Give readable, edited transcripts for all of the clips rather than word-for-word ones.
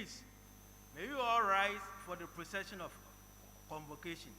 Please, may you all rise for the procession of convocation.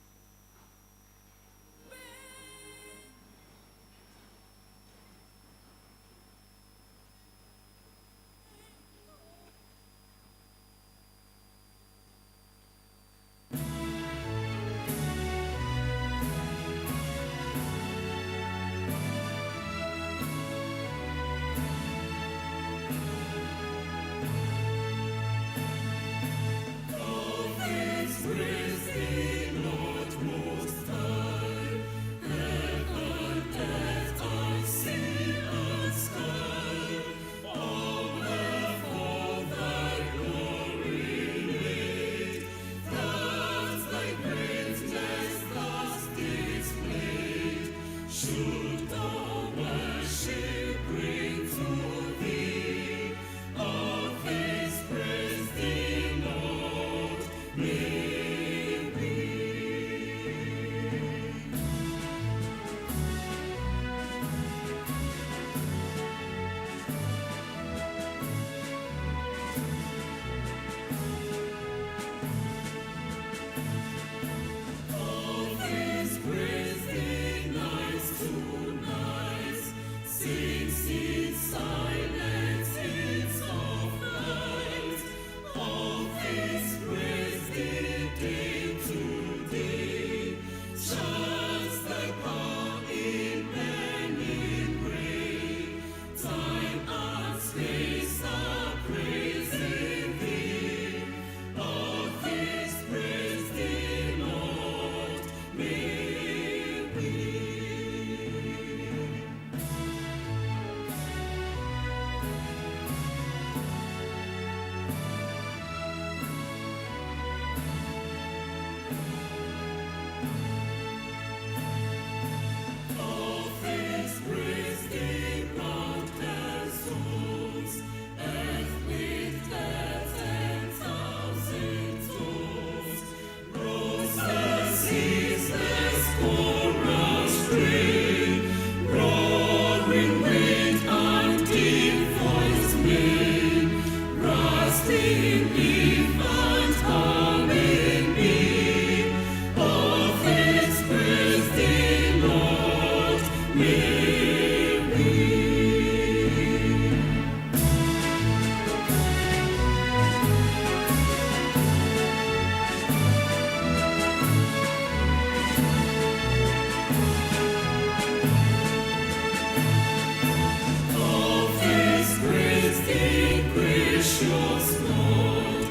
Gracious Lord,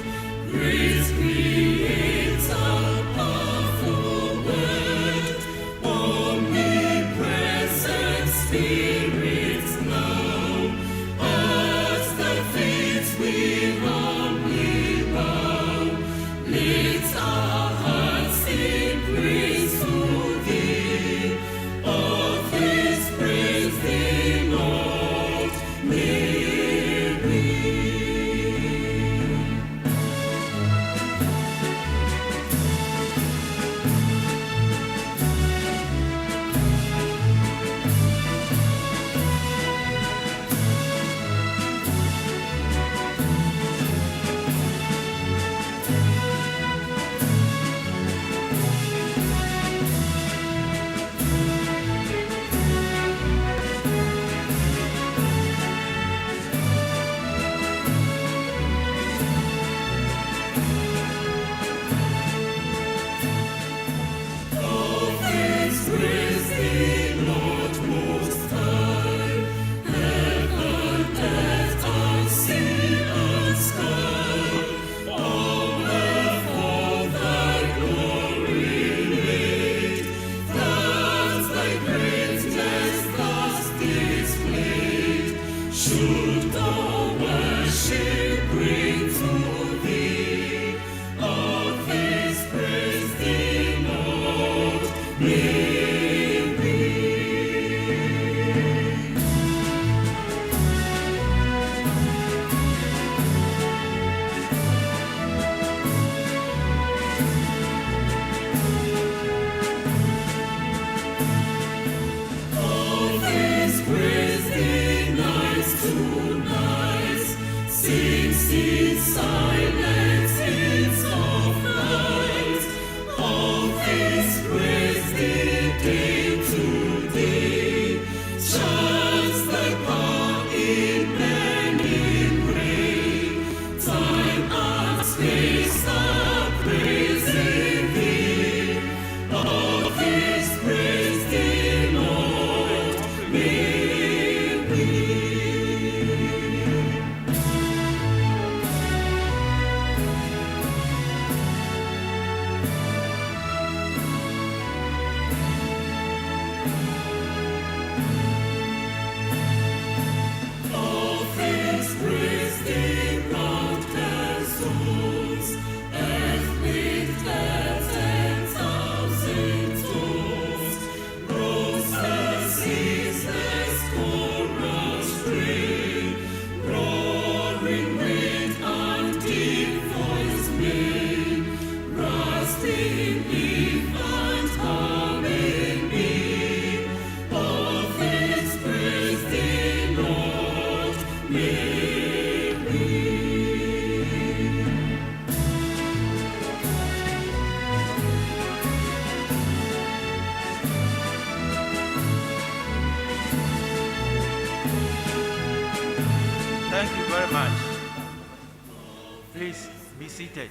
Please be seated.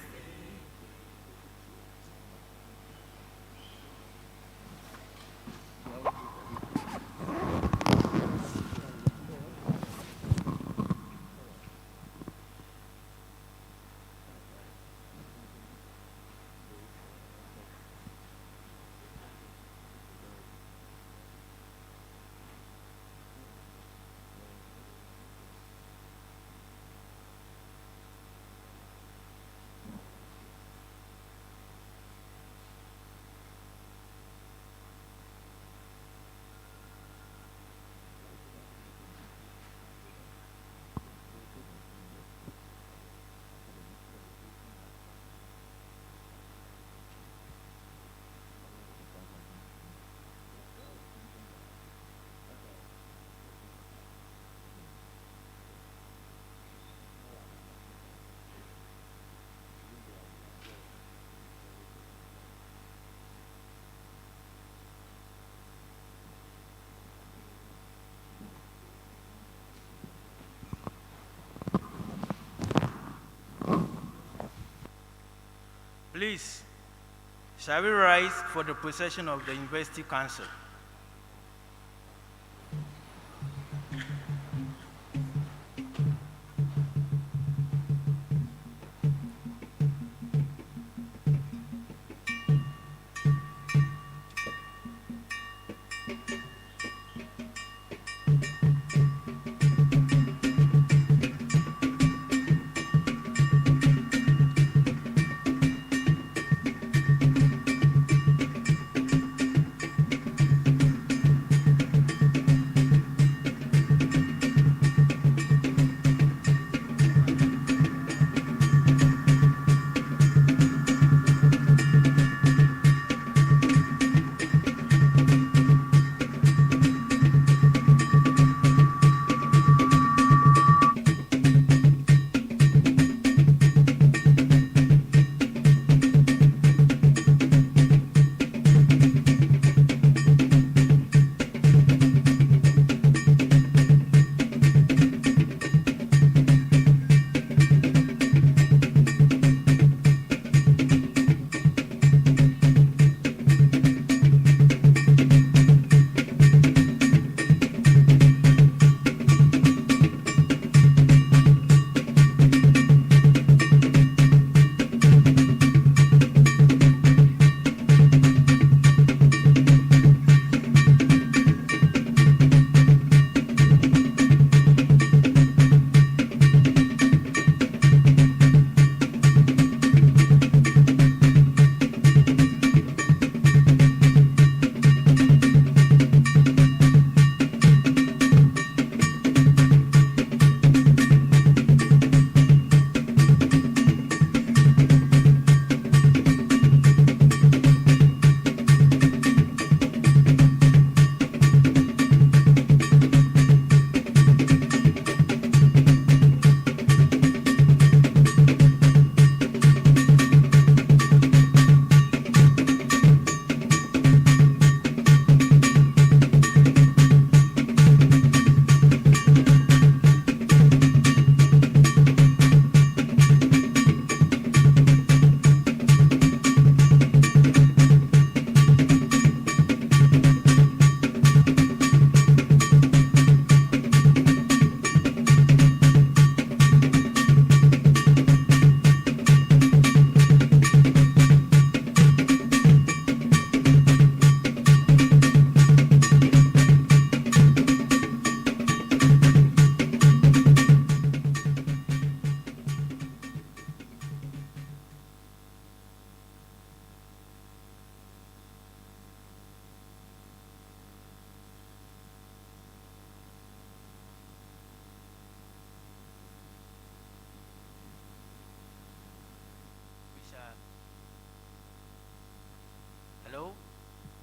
Please, shall we rise for the procession of the University Council?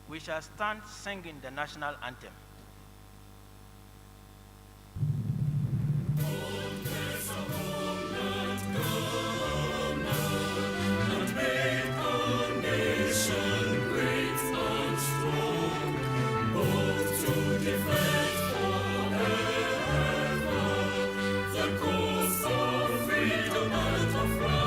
We shall stand singing the national anthem. The cause of freedom and of right.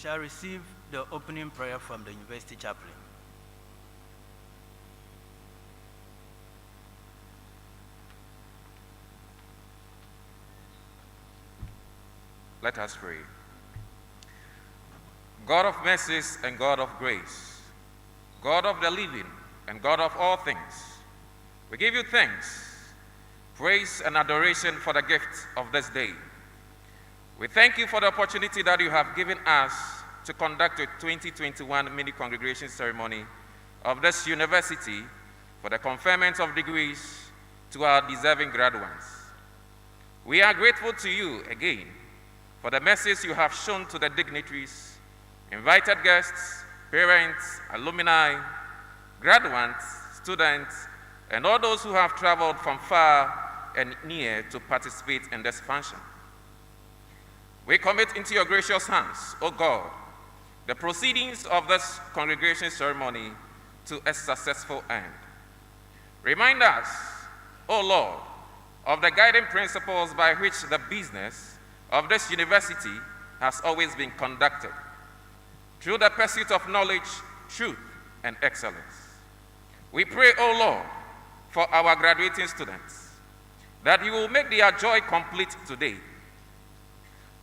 shall receive the opening prayer from the university chaplain. Let us pray. God of mercies and God of grace, God of the living and God of all things, we give you thanks, praise, and adoration for the gift of this day. We thank you for the opportunity that you have given us to conduct a 2021 mini congregation ceremony of this university for the conferment of degrees to our deserving graduates. We are grateful to you again for the mercies you have shown to the dignitaries, invited guests, parents, alumni, graduates, students, and all those who have traveled from far and near to participate in this function. We commit into your gracious hands, O God, the proceedings of this congregation ceremony to a successful end. Remind us, O Lord, of the guiding principles by which the business of this university has always been conducted, through the pursuit of knowledge, truth, and excellence. We pray, O Lord, for our graduating students, that you will make their joy complete today.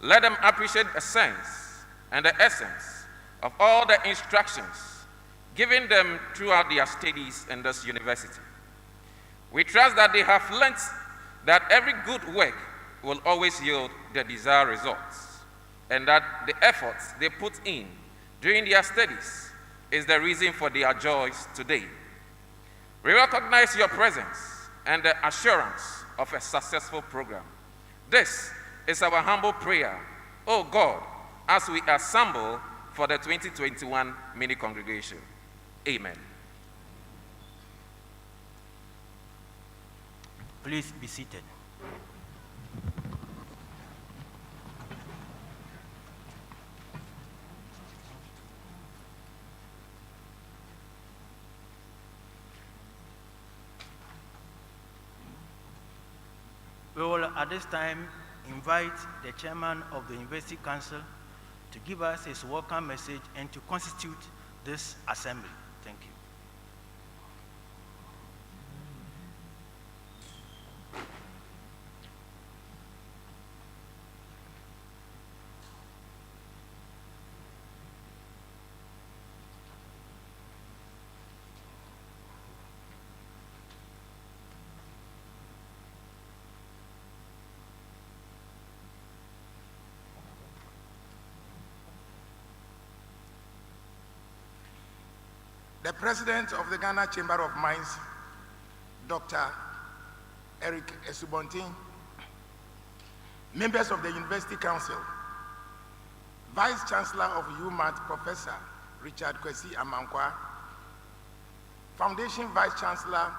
Let them appreciate the sense and the essence of all the instructions given them throughout their studies in this university. We trust that they have learnt that every good work will always yield the desired results, and that the efforts they put in during their studies is the reason for their joys today. We recognize your presence and the assurance of a successful program. This is our humble prayer, O God, as we assemble for the 2021 mini congregation. Amen. Please be seated. We will at this time invite the chairman of the University Council to give us his welcome message and to constitute this assembly. Thank you. The President of the Ghana Chamber of Mines, Dr. Eric Esubontin, members of the University Council, Vice Chancellor of UMaT, Professor Richard Kwesi Amankwa, Foundation Vice Chancellor,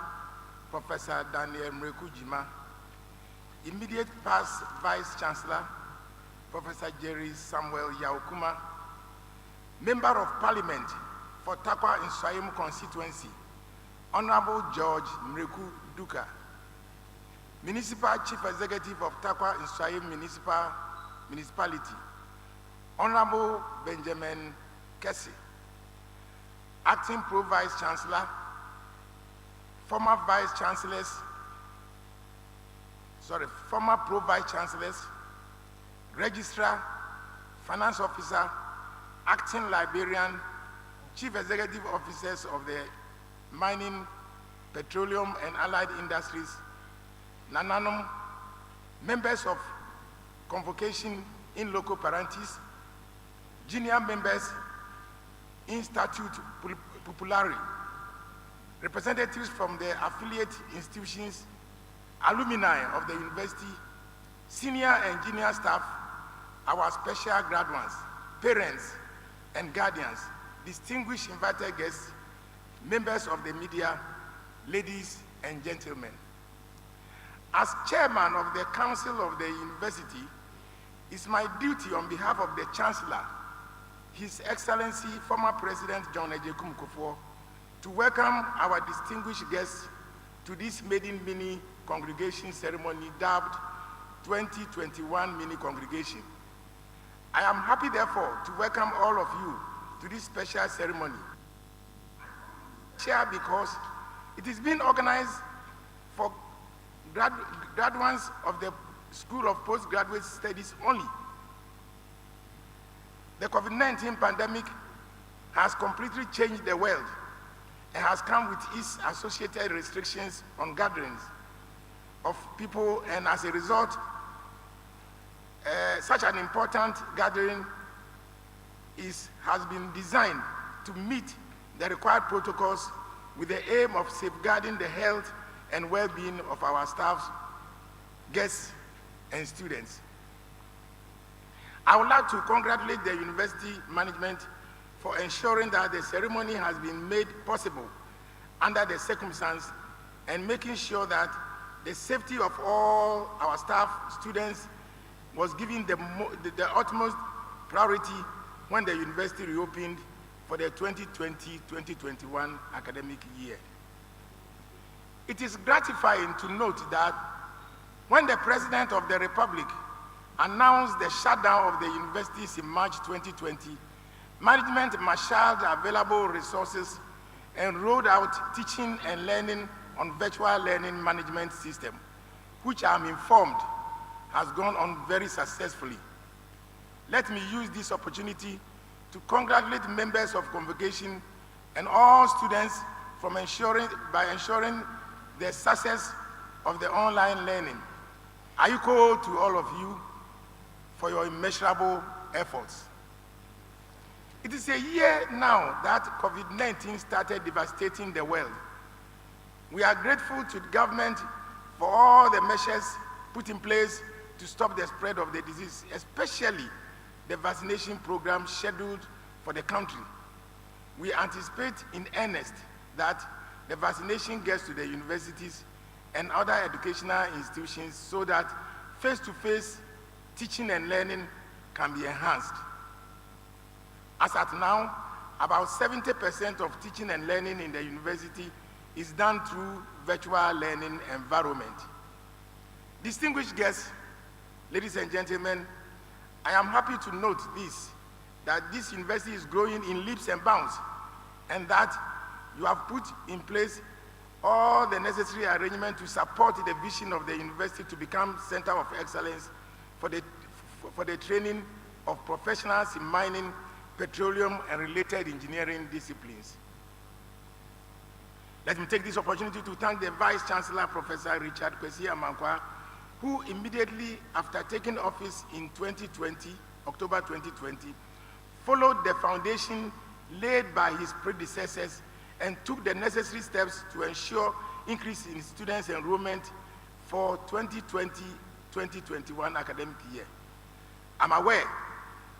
Professor Daniel Mreku Jima, immediate past Vice Chancellor, Professor Jerry Samuel Yaokuma, Member of Parliament for Takwa Nsayim constituency, Honorable George Mreku Duka, Municipal Chief Executive of Takwa Nsayim Municipality, Honorable Benjamin Kessie, Acting Pro Vice Chancellor, former Pro Vice Chancellors, Registrar, Finance Officer, Acting Librarian, Chief Executive Officers of the Mining, Petroleum and Allied Industries, Nananum, members of Convocation in Loco Parentis, junior members in Statute Populari, representatives from the affiliate institutions, alumni of the university, senior and junior staff, our special graduates, parents and guardians, distinguished invited guests, members of the media, ladies and gentlemen. As chairman of the council of the university, it's my duty on behalf of the Chancellor, His Excellency, former President John Ejekum Kufuor, to welcome our distinguished guests to this maiden mini congregation ceremony dubbed 2021 mini congregation. I am happy, therefore, to welcome all of you to this special ceremony. Because it is being organized for graduates of the School of Postgraduate Studies only. The COVID-19 pandemic has completely changed the world and has come with its associated restrictions on gatherings of people, and as a result, such an important gathering has been designed to meet the required protocols with the aim of safeguarding the health and well-being of our staff, guests, and students. I would like to congratulate the university management for ensuring that the ceremony has been made possible under the circumstances and making sure that the safety of all our staff, students, was given the utmost priority when the university reopened for the 2020-2021 academic year. It is gratifying to note that when the President of the Republic announced the shutdown of the universities in March 2020, management marshaled available resources and rolled out teaching and learning on virtual learning management system, which I'm informed has gone on very successfully. Let me use this opportunity to congratulate members of Convocation and all students by ensuring the success of the online learning. I echo to all of you for your immeasurable efforts. It is a year now that COVID-19 started devastating the world. We are grateful to the government for all the measures put in place to stop the spread of the disease, especially the vaccination program scheduled for the country. We anticipate in earnest that the vaccination gets to the universities and other educational institutions so that face-to-face teaching and learning can be enhanced. As at now, about 70% of teaching and learning in the university is done through virtual learning environment. Distinguished guests, ladies and gentlemen, I am happy to note that this university is growing in leaps and bounds, and that you have put in place all the necessary arrangements to support the vision of the university to become Center of Excellence for the training of professionals in mining, petroleum, and related engineering disciplines. Let me take this opportunity to thank the Vice Chancellor, Professor Richard Kwesi Amankwa, who immediately after taking office in October 2020, followed the foundation laid by his predecessors and took the necessary steps to ensure increase in students' enrollment for 2020-2021 academic year. I'm aware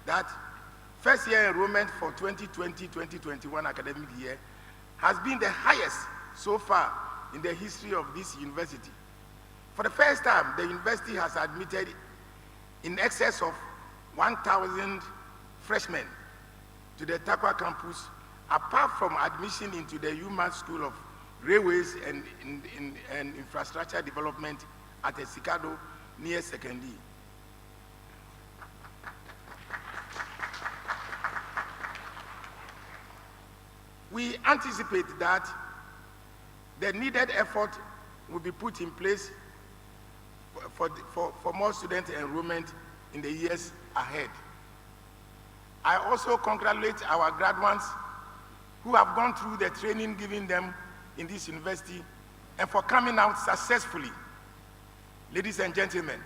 that first year enrollment for 2020-2021 academic year has been the highest so far in the history of this university. For the first time, the university has admitted in excess of 1,000 freshmen to the Takwa campus, apart from admission into the UMaT School of Railways and Infrastructure Development at Esikado near Sekendi. We anticipate that the needed effort will be put in place for more student enrollment in the years ahead. I also congratulate our graduates who have gone through the training given them in this university and for coming out successfully. Ladies and gentlemen,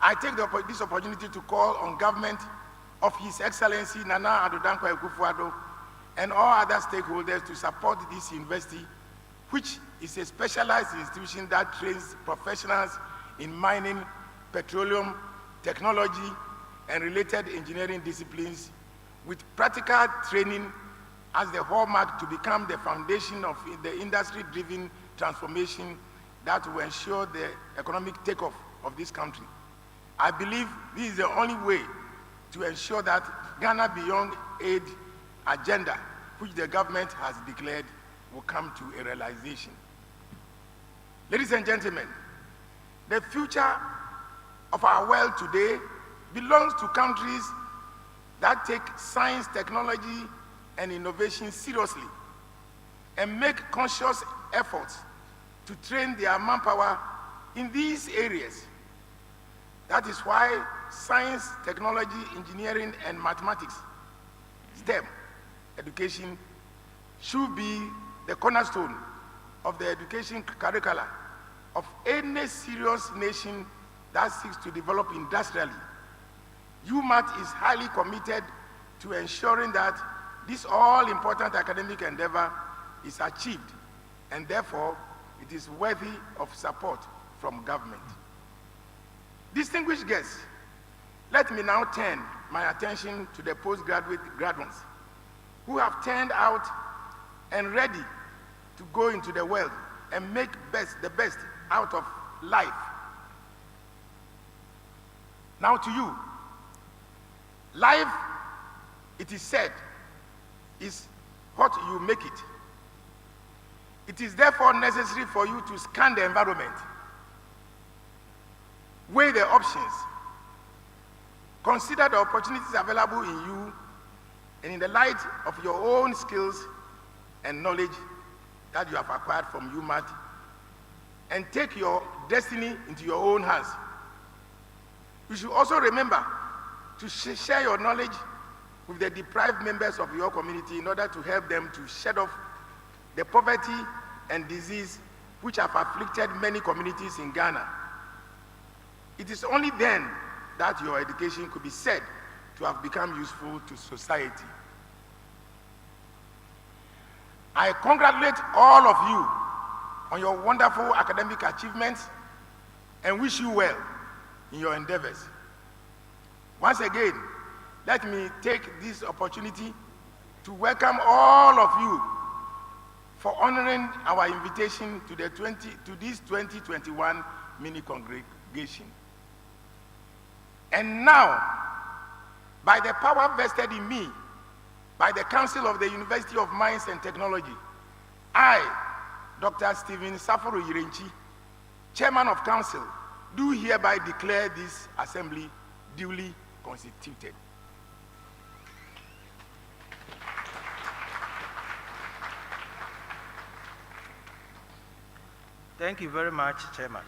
I take this opportunity to call on government of His Excellency Nana Addo Dankwa Akufo-Addo and all other stakeholders to support this university, which is a specialized institution that trains professionals in mining, petroleum, technology, and related engineering disciplines with practical training as the hallmark to become the foundation of the industry-driven transformation that will ensure the economic takeoff of this country. I believe this is the only way to ensure that Ghana Beyond Aid agenda, which the government has declared, will come to a realization. Ladies and gentlemen, the future of our world today belongs to countries that take science, technology, and innovation seriously and make conscious efforts to train their manpower in these areas. That is why science, technology, engineering, and mathematics, STEM, education should be the cornerstone of the education curricula of any serious nation that seeks to develop industrially. UMaT is highly committed to ensuring that this all-important academic endeavor is achieved, and therefore it is worthy of support from government. Distinguished guests, let me now turn my attention to the postgraduate graduates who have turned out and ready to go into the world and make the best out of life. Now to you, life, it is said, is what you make it. It is therefore necessary for you to scan the environment, weigh the options, consider the opportunities available in you, and in the light of your own skills and knowledge that you have acquired from UMaT, and take your destiny into your own hands. You should also remember to share your knowledge with the deprived members of your community in order to help them to shed off the poverty and disease which have afflicted many communities in Ghana. It is only then that your education could be said to have become useful to society. I congratulate all of you on your wonderful academic achievements and wish you well in your endeavors. Once again, let me take this opportunity to welcome all of you for honoring our invitation to this 2021 mini congregation. And now, by the power vested in me by the Council of the University of Mines and Technology, I, Dr. Stephen Saforo Yirenchi, Chairman of Council, do hereby declare this assembly duly constituted. Thank you very much, Chairman.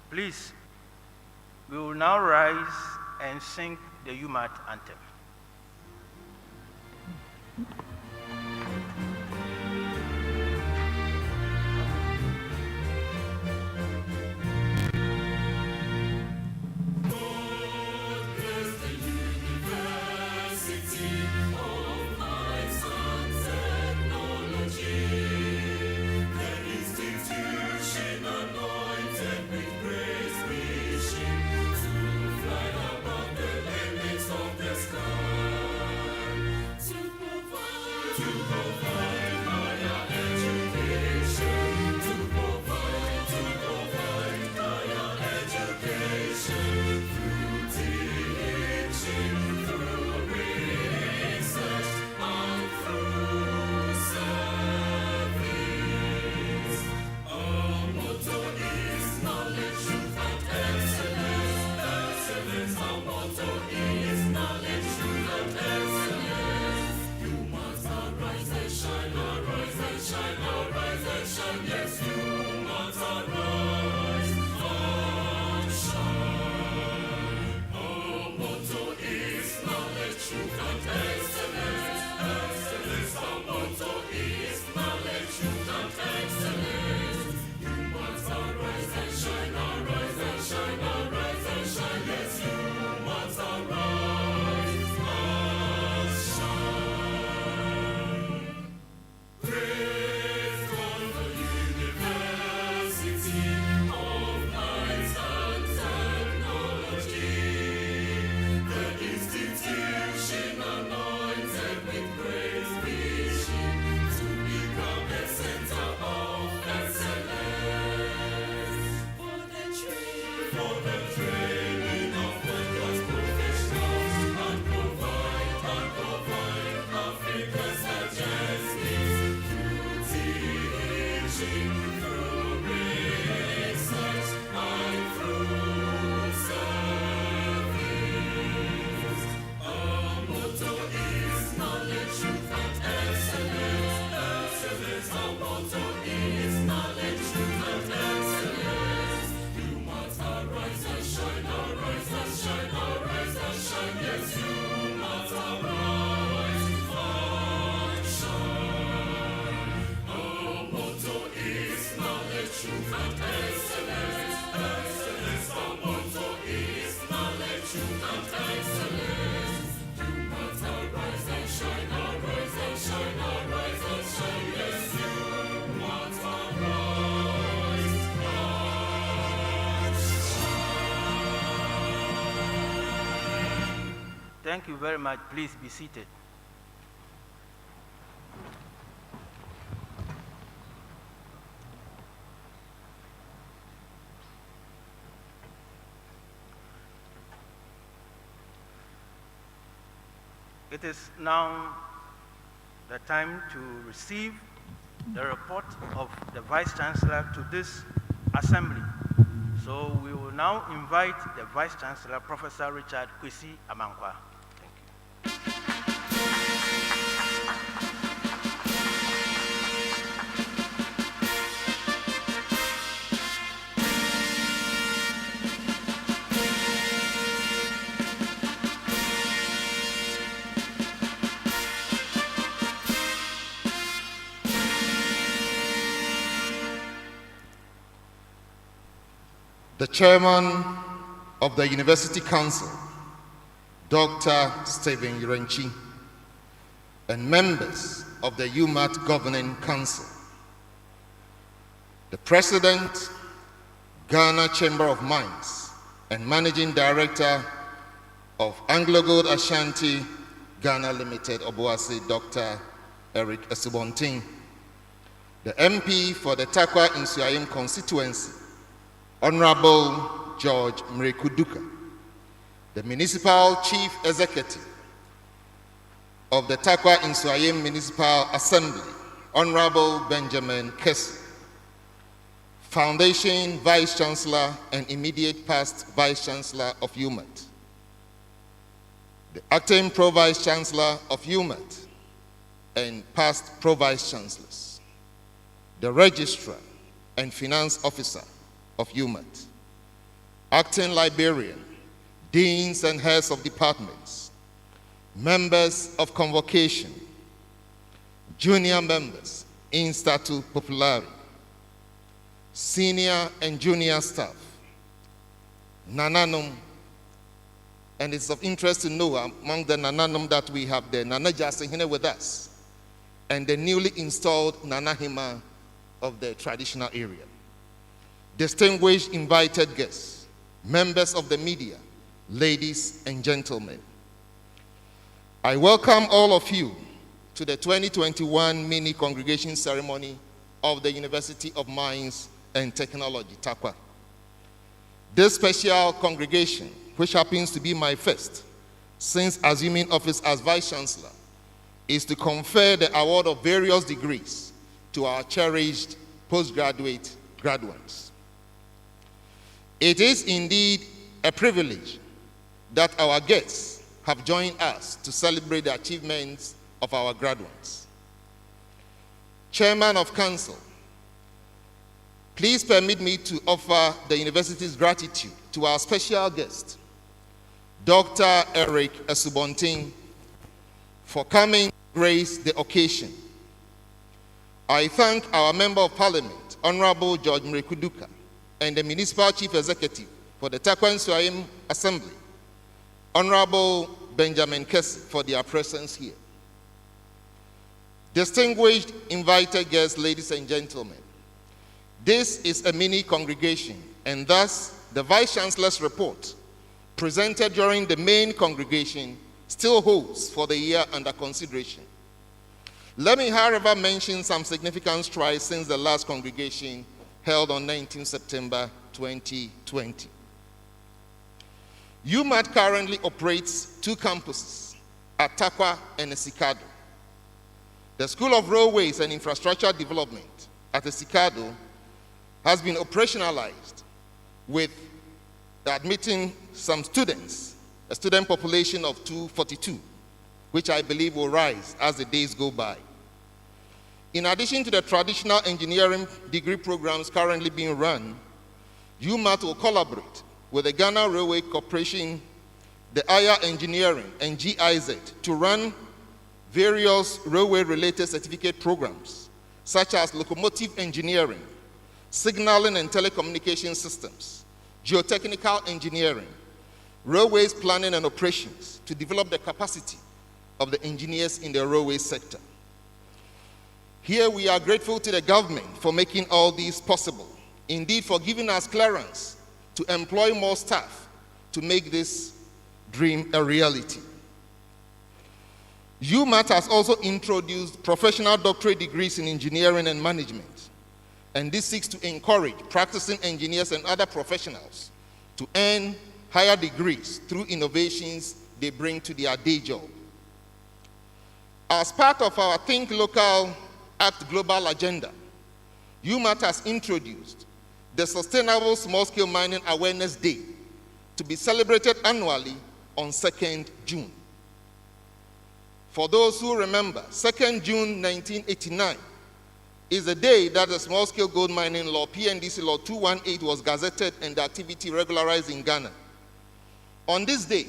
Please, we will now rise and sing the UMaT anthem. Thank you very much. Please be seated. It is now the time to receive the report of the Vice Chancellor to this Assembly. So we will now invite the Vice Chancellor, Professor Richard Kwesi Amankwa. The Chairman of the University Council, Dr. Stephen Urenchi, and members of the UMaT Governing Council, the President, Ghana Chamber of Mines, and Managing Director of Anglo Gold Ashanti Ghana Limited, Obuasi, Dr. Eric Esubontin, the MP for the Takwa Nsuayim constituency, Honorable George Mrekuduka, the Municipal Chief Executive of the Takwa Nsuayim Municipal Assembly, Honorable Benjamin Kessel, Foundation Vice Chancellor and immediate past Vice Chancellor of UMaT, the Acting Pro-Vice Chancellor of UMaT and past Pro-Vice Chancellors, the Registrar and Finance Officer of UMaT, Acting Librarian, Deans and Heads of Departments, members of Convocation, junior members in statu populari, senior and junior staff, Nananum, and it's of interest to know among the Nananum that we have the Nana Jasihine with us and the newly installed Nanahima of the traditional area. Distinguished invited guests, members of the media, ladies and gentlemen, I welcome all of you to the 2021 mini congregation ceremony of the University of Mines and Technology, Takwa. This special congregation, which happens to be my first since assuming office as Vice Chancellor, is to confer the award of various degrees to our cherished postgraduate graduates. It is indeed a privilege that our guests have joined us to celebrate the achievements of our graduates. Chairman of Council, please permit me to offer the university's gratitude to our special guest, Dr. Eric Esubontin, for coming to grace the occasion. I thank our Member of Parliament, Honorable George Mrekuduka, and the Municipal Chief Executive for the Takwa Nsuayim Assembly, Honorable Benjamin Kessel, for their presence here. Distinguished invited guests, ladies and gentlemen, this is a mini congregation, and thus the Vice Chancellor's report presented during the main congregation still holds for the year under consideration. Let me, however, mention some significant strides since the last congregation held on 19 September 2020. UMaT currently operates 2 campuses at Takwa and Esikado. The School of Railways and Infrastructure Development at Esikado has been operationalized with admitting some students, a student population of 242, which I believe will rise as the days go by. In addition to the traditional engineering degree programs currently being run, UMaT will collaborate with the Ghana Railway Corporation, the IR Engineering, and GIZ to run various railway-related certificate programs, such as locomotive engineering, signaling and telecommunication systems, geotechnical engineering, railways planning and operations, to develop the capacity of the engineers in the railway sector. Here we are grateful to the government for making all these possible, indeed for giving us clearance to employ more staff to make this dream a reality. UMaT has also introduced professional doctorate degrees in engineering and management, and this seeks to encourage practicing engineers and other professionals to earn higher degrees through innovations they bring to their day job. As part of our Think Local, Act Global agenda, UMaT has introduced the Sustainable Small-Scale Mining Awareness Day to be celebrated annually on 2nd June. For those who remember, 2nd June 1989 is the day that the Small-Scale Gold Mining Law, PNDC Law 218, was gazetted and the activity regularized in Ghana. On this day,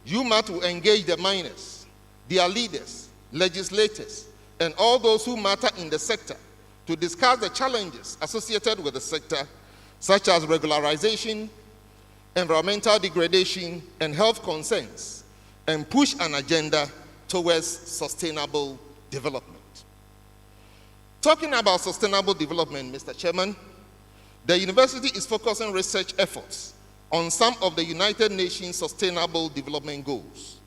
UMaT will engage the miners, their leaders, legislators, and all those who matter in the sector to discuss the challenges associated with the sector, such as regularization, environmental degradation, and health concerns, and push an agenda towards sustainable development. Talking about sustainable development, Mr. Chairman, the university is focusing research efforts on some of the United Nations Sustainable Development Goals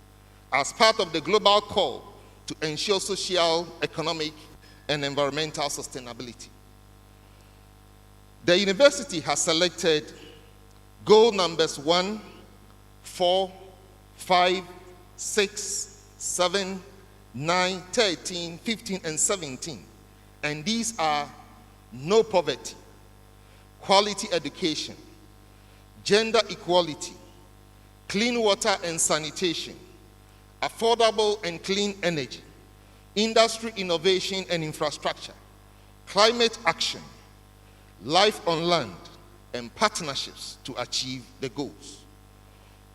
as part of the global call to ensure social, economic, and environmental sustainability. The university has selected goal numbers 1, 4, 5, 6, 7, 9, 13, 15, and 17. And these are no poverty, quality education, gender equality, clean water and sanitation, affordable and clean energy, industry innovation and infrastructure, climate action, life on land, and partnerships to achieve the goals.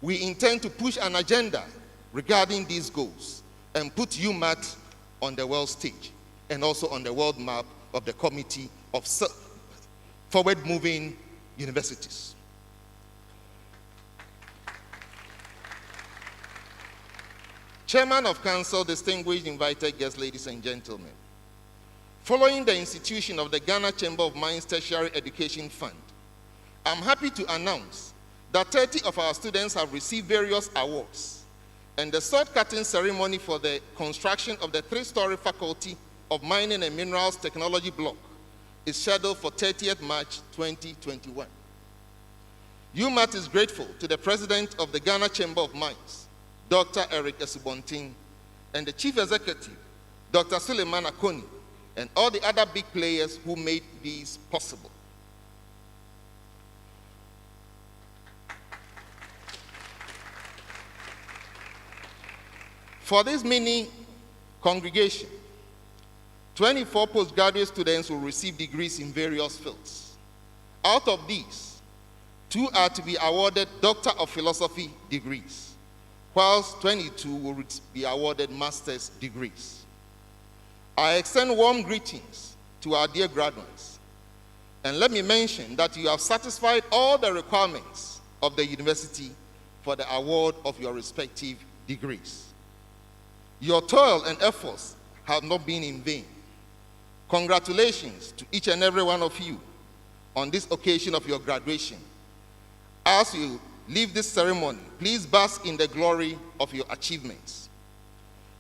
We intend to push an agenda regarding these goals and put UMaT on the world stage and also on the world map of the Committee of Forward-Moving Universities. Chairman of Council, distinguished invited guests, ladies and gentlemen, following the institution of the Ghana Chamber of Mines Tertiary Education Fund, I'm happy to announce that 30 of our students have received various awards, and the sword-cutting ceremony for the construction of the 3-story Faculty of Mining and Minerals Technology block is scheduled for 30th March 2021. UMaT is grateful to the President of the Ghana Chamber of Mines, Dr. Eric Esubontin, and the Chief Executive, Dr. Suleiman Akoni, and all the other big players who made these possible. For this mini congregation, 24 postgraduate students will receive degrees in various fields. Out of these, 2 are to be awarded Doctor of Philosophy degrees, whilst 22 will be awarded master's degrees. I extend warm greetings to our dear graduates, and let me mention that you have satisfied all the requirements of the university for the award of your respective degrees. Your toil and efforts have not been in vain. Congratulations to each and every one of you on this occasion of your graduation. As you leave this ceremony, please bask in the glory of your achievements.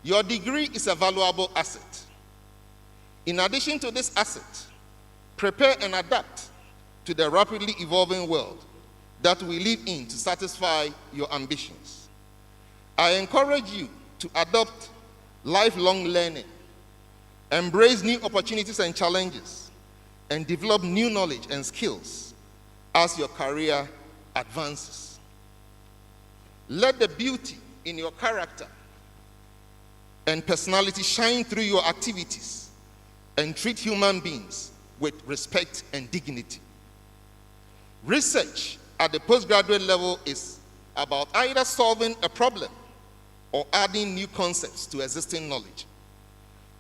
Your degree is a valuable asset. In addition to this asset, prepare and adapt to the rapidly evolving world that we live in to satisfy your ambitions. I encourage you to adopt lifelong learning, embrace new opportunities and challenges, and develop new knowledge and skills as your career advances. Let the beauty in your character and personality shine through your activities and treat human beings with respect and dignity. Research at the postgraduate level is about either solving a problem or adding new concepts to existing knowledge.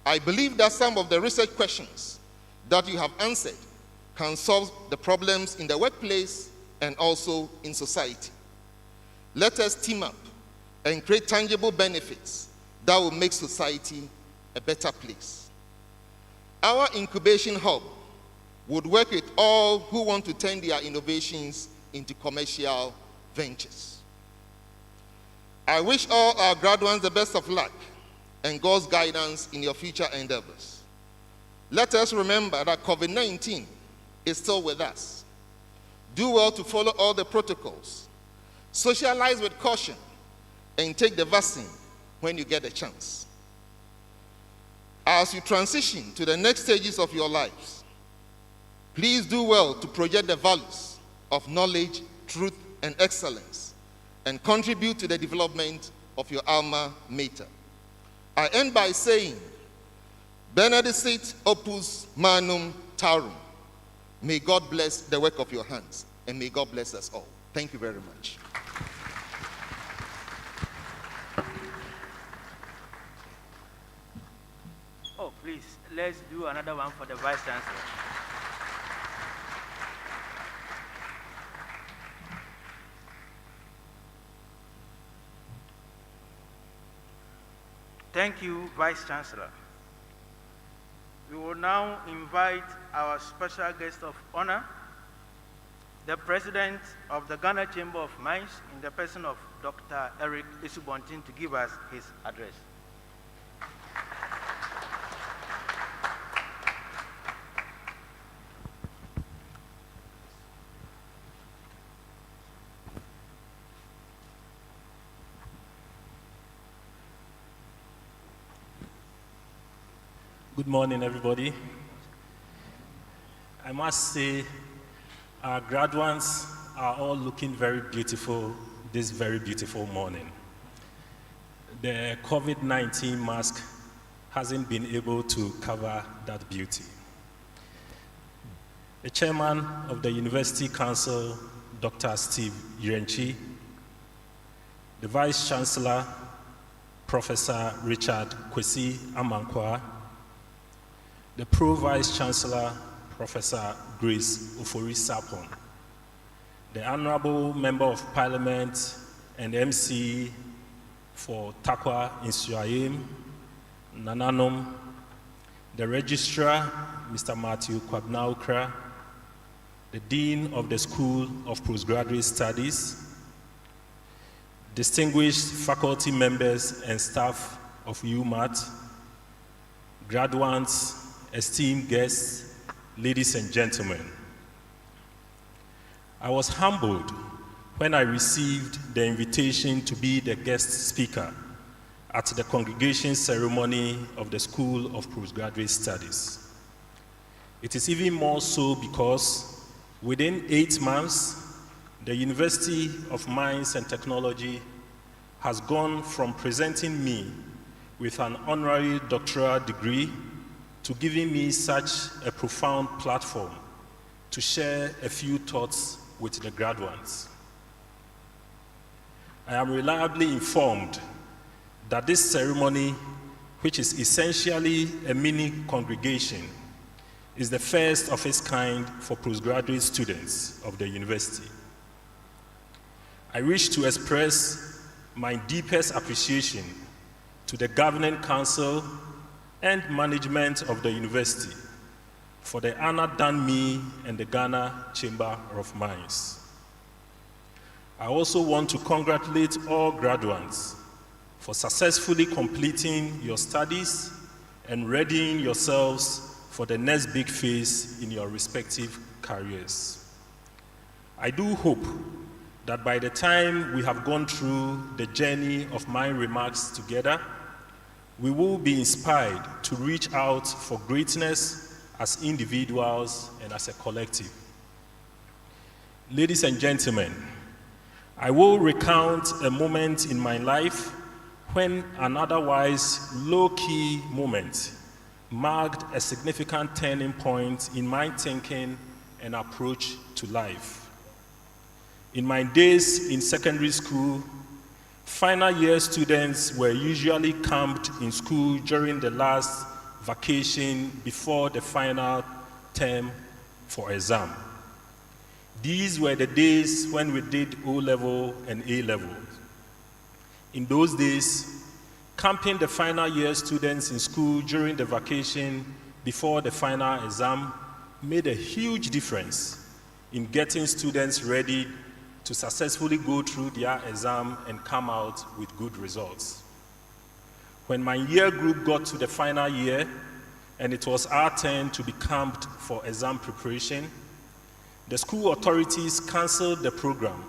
I believe that some of the research questions that you have answered can solve the problems in the workplace and also in society. Let us team up and create tangible benefits that will make society a better place. Our incubation hub would work with all who want to turn their innovations into commercial ventures. I wish all our graduates the best of luck and God's guidance in your future endeavors. Let us remember that COVID-19 is still with us. Do well to follow all the protocols. Socialize with caution and take the vaccine when you get a chance. As you transition to the next stages of your lives, please do well to project the values of knowledge, truth, and excellence, and contribute to the development of your alma mater. I end by saying, Benedicit opus manum tarum. May God bless the work of your hands, and may God bless us all. Thank you very much. Oh, please, let's do another one for the Vice Chancellor. Thank you, Vice Chancellor. We will now invite our special guest of honor, the President of the Ghana Chamber of Mines, in the person of Dr. Eric Isubontin, to give us his address. Good morning, everybody. I must say, our graduates are all looking very beautiful this very beautiful morning. The COVID-19 mask hasn't been able to cover that beauty. The chairman of the University Council, Dr. Steve Yerenchi, the Vice Chancellor, Professor Richard Kwesi Amankwa, the Pro-Vice Chancellor, Professor Grace Ofori Sapon, the Honorable Member of Parliament and MC for Takwa Insuayim, Nananom, the Registrar, Mr. Matthew Kwabnaukra, the Dean of the School of Postgraduate Studies, distinguished faculty members and staff of UMaT, graduates, esteemed guests, ladies and gentlemen. I was humbled when I received the invitation to be the guest speaker at the congregation ceremony of the School of Postgraduate Studies. It is even more so because within 8 months, the University of Mines and Technology has gone from presenting me with an honorary doctoral degree to giving me such a profound platform to share a few thoughts with the graduates. I am reliably informed that this ceremony, which is essentially a mini congregation, is the first of its kind for postgraduate students of the university. I wish to express my deepest appreciation to the Governing Council and management of the university for the honor done me and the Ghana Chamber of Mines. I also want to congratulate all graduates for successfully completing your studies and readying yourselves for the next big phase in your respective careers. I do hope that by the time we have gone through the journey of my remarks together, we will be inspired to reach out for greatness as individuals and as a collective. Ladies and gentlemen, I will recount a moment in my life when an otherwise low-key moment marked a significant turning point in my thinking and approach to life. In my days in secondary school, final year students were usually camped in school during the last vacation before the final term for exam. These were the days when we did O-level and A-level. In those days, camping the final year students in school during the vacation before the final exam made a huge difference in getting students ready to successfully go through their exam and come out with good results. When my year group got to the final year and it was our turn to be camped for exam preparation, the school authorities canceled the program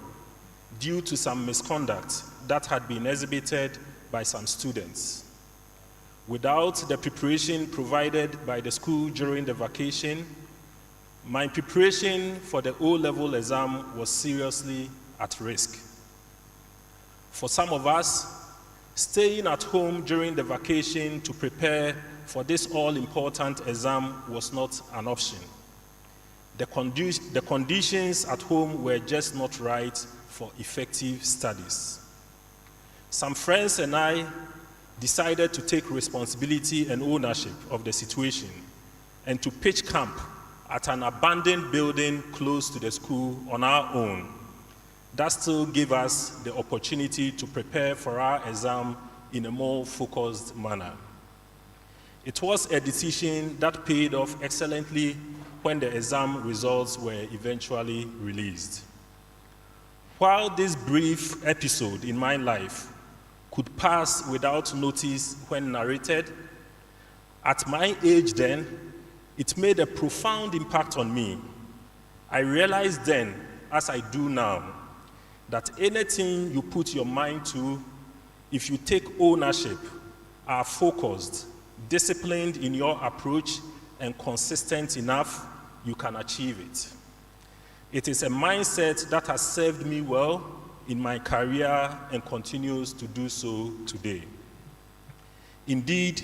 due to some misconduct that had been exhibited by some students. Without the preparation provided by the school during the vacation, my preparation for the O-level exam was seriously at risk. For some of us, staying at home during the vacation to prepare for this all-important exam was not an option. The conditions at home were just not right for effective studies. Some friends and I decided to take responsibility and ownership of the situation and to pitch camp at an abandoned building close to the school on our own. That still gave us the opportunity to prepare for our exam in a more focused manner. It was a decision that paid off excellently when the exam results were eventually released. While this brief episode in my life could pass without notice when narrated, at my age then, it made a profound impact on me. I realized then, as I do now, that anything you put your mind to, if you take ownership, are focused, disciplined in your approach, and consistent enough, you can achieve it. It is a mindset that has served me well in my career and continues to do so today. Indeed,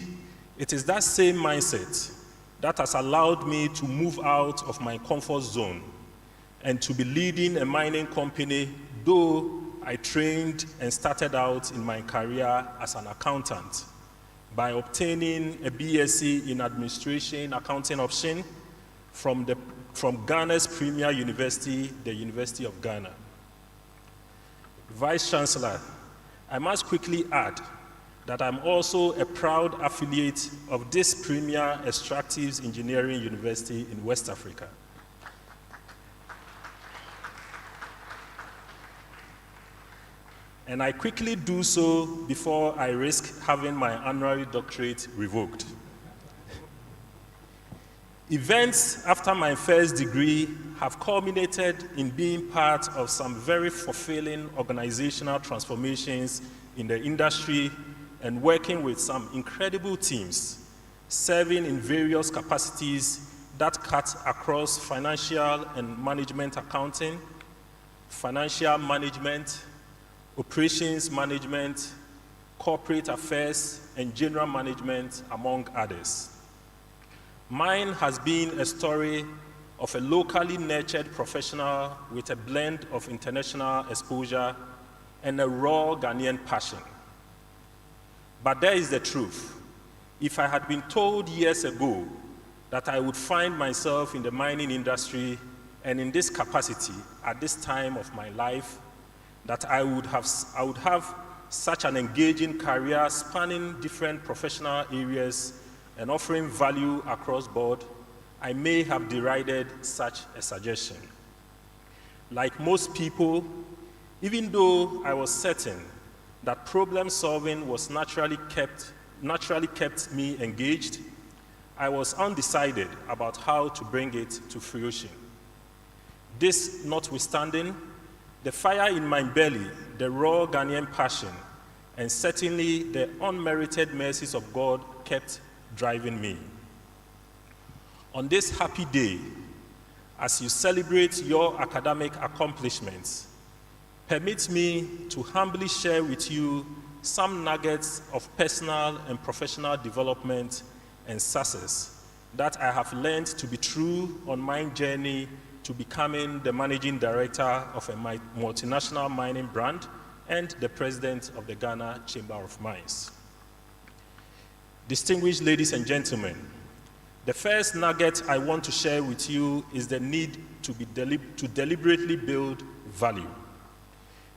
it is that same mindset that has allowed me to move out of my comfort zone and to be leading a mining company, though I trained and started out in my career as an accountant by obtaining a BSc in administration accounting option from Ghana's premier university, the University of Ghana. Vice Chancellor, I must quickly add that I'm also a proud affiliate of this premier extractives engineering university in West Africa. And I quickly do so before I risk having my honorary doctorate revoked. Events after my first degree have culminated in being part of some very fulfilling organizational transformations in the industry and working with some incredible teams, serving in various capacities that cut across financial and management accounting, financial management, operations management, corporate affairs, and general management, among others. Mine has been a story of a locally nurtured professional with a blend of international exposure and a raw Ghanaian passion. But there is the truth. If I had been told years ago that I would find myself in the mining industry and in this capacity at this time of my life, that I would have such an engaging career spanning different professional areas and offering value across board, I may have derided such a suggestion. Like most people, even though I was certain that problem solving was naturally kept me engaged, I was undecided about how to bring it to fruition. This notwithstanding, the fire in my belly, the raw Ghanaian passion, and certainly the unmerited mercies of God kept driving me. On this happy day, as you celebrate your academic accomplishments, permit me to humbly share with you some nuggets of personal and professional development and success that I have learned to be true on my journey to becoming the managing director of a multinational mining brand and the president of the Ghana Chamber of Mines. Distinguished ladies and gentlemen, the first nugget I want to share with you is the need to deliberately build value.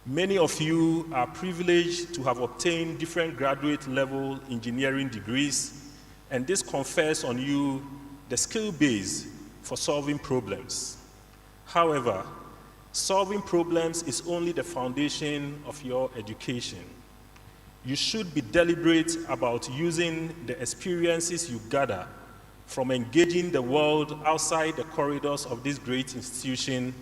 Many of you are privileged to have obtained different graduate-level engineering degrees, and this confers on you the skill base for solving problems. However, solving problems is only the foundation of your education. You should be deliberate about using the experiences you gather from engaging the world outside the corridors of this great institution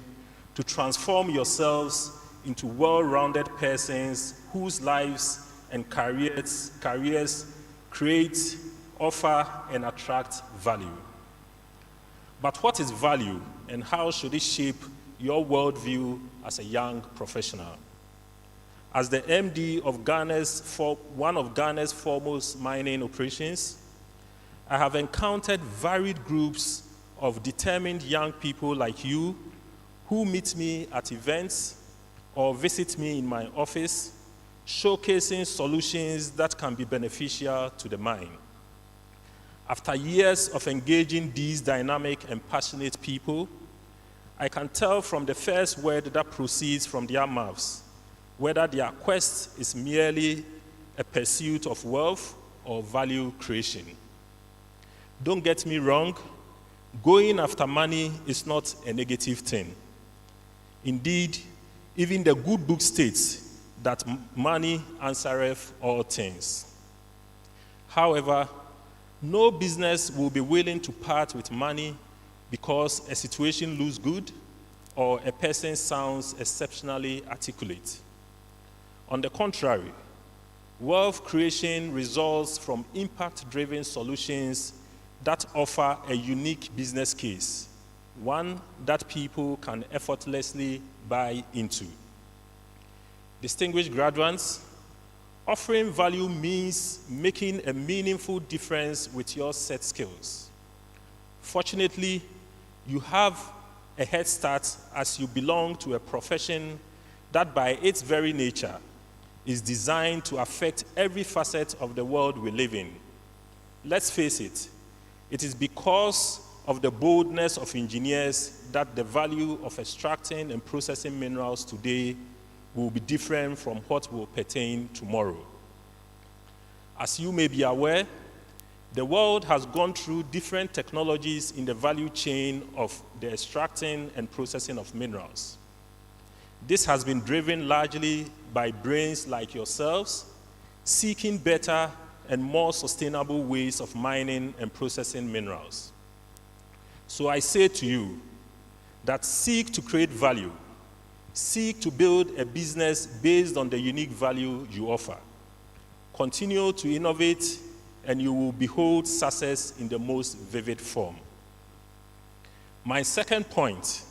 to transform yourselves into well-rounded persons whose lives and careers create, offer, and attract value. But what is value, and how should it shape your worldview as a young professional? As the MD of one of Ghana's foremost mining operations, I have encountered varied groups of determined young people like you who meet me at events or visit me in my office, showcasing solutions that can be beneficial to the mine. After years of engaging these dynamic and passionate people, I can tell from the first word that proceeds from their mouths whether their quest is merely a pursuit of wealth or value creation. Don't get me wrong, going after money is not a negative thing. Indeed, even the good book states that money answereth all things. However, no business will be willing to part with money because a situation looks good or a person sounds exceptionally articulate. On the contrary, wealth creation results from impact-driven solutions that offer a unique business case, one that people can effortlessly buy into. Distinguished graduates, offering value means making a meaningful difference with your set skills. Fortunately, you have a head start as you belong to a profession that by its very nature is designed to affect every facet of the world we live in. Let's face it, it is because of the boldness of engineers that the value of extracting and processing minerals today will be different from what will pertain tomorrow. As you may be aware, the world has gone through different technologies in the value chain of the extracting and processing of minerals. This has been driven largely by brains like yourselves, seeking better and more sustainable ways of mining and processing minerals. So I say to you that seek to create value, seek to build a business based on the unique value you offer. Continue to innovate, and you will behold success in the most vivid form. My second point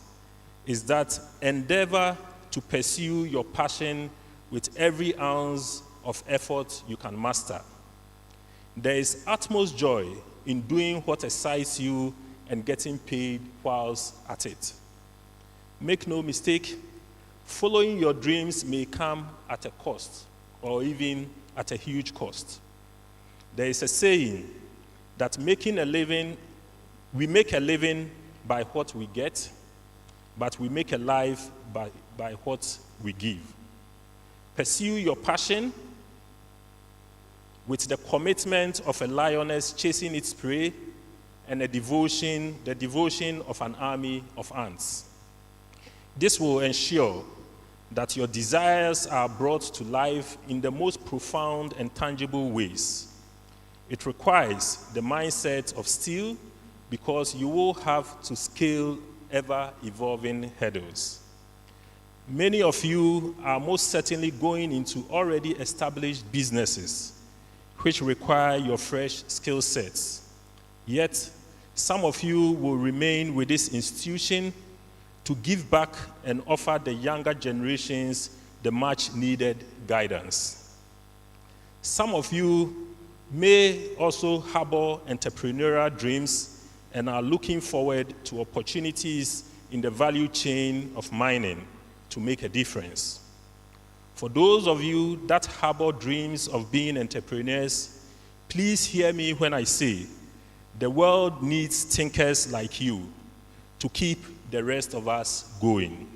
is that endeavor to pursue your passion with every ounce of effort you can master. There is utmost joy in doing what excites you and getting paid whilst at it. Make no mistake, following your dreams may come at a cost, or even at a huge cost. There is a saying that we make a living by what we get, but we make a life by what we give. Pursue your passion with the commitment of a lioness chasing its prey and the devotion of an army of ants. This will ensure that your desires are brought to life in the most profound and tangible ways. It requires the mindset of steel because you will have to scale ever-evolving hurdles. Many of you are most certainly going into already established businesses which require your fresh skill sets. Yet, some of you will remain with this institution to give back and offer the younger generations the much-needed guidance. Some of you may also harbor entrepreneurial dreams and are looking forward to opportunities in the value chain of mining to make a difference. For those of you that harbor dreams of being entrepreneurs, please hear me when I say the world needs thinkers like you to keep the rest of us going.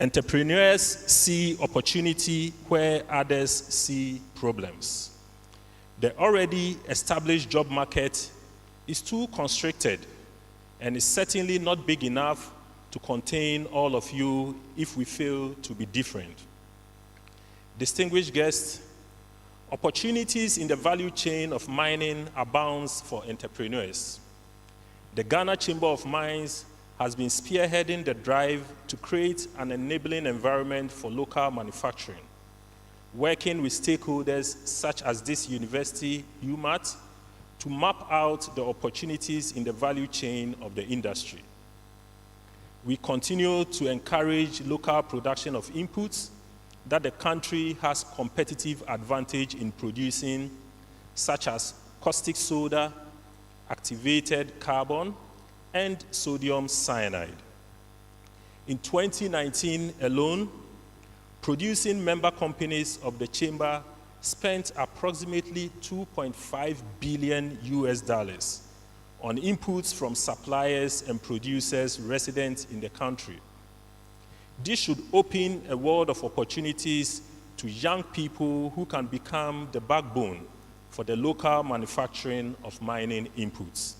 Entrepreneurs see opportunity where others see problems. The already established job market is too constricted and is certainly not big enough to contain all of you if we fail to be different. Distinguished guests, opportunities in the value chain of mining abounds for entrepreneurs. The Ghana Chamber of Mines has been spearheading the drive to create an enabling environment for local manufacturing, working with stakeholders such as this university, UMaT, to map out the opportunities in the value chain of the industry. We continue to encourage local production of inputs that the country has competitive advantage in producing, such as caustic soda, activated carbon, and sodium cyanide. In 2019 alone, producing member companies of the Chamber spent approximately $2.5 billion on inputs from suppliers and producers resident in the country. This should open a world of opportunities to young people who can become the backbone for the local manufacturing of mining inputs.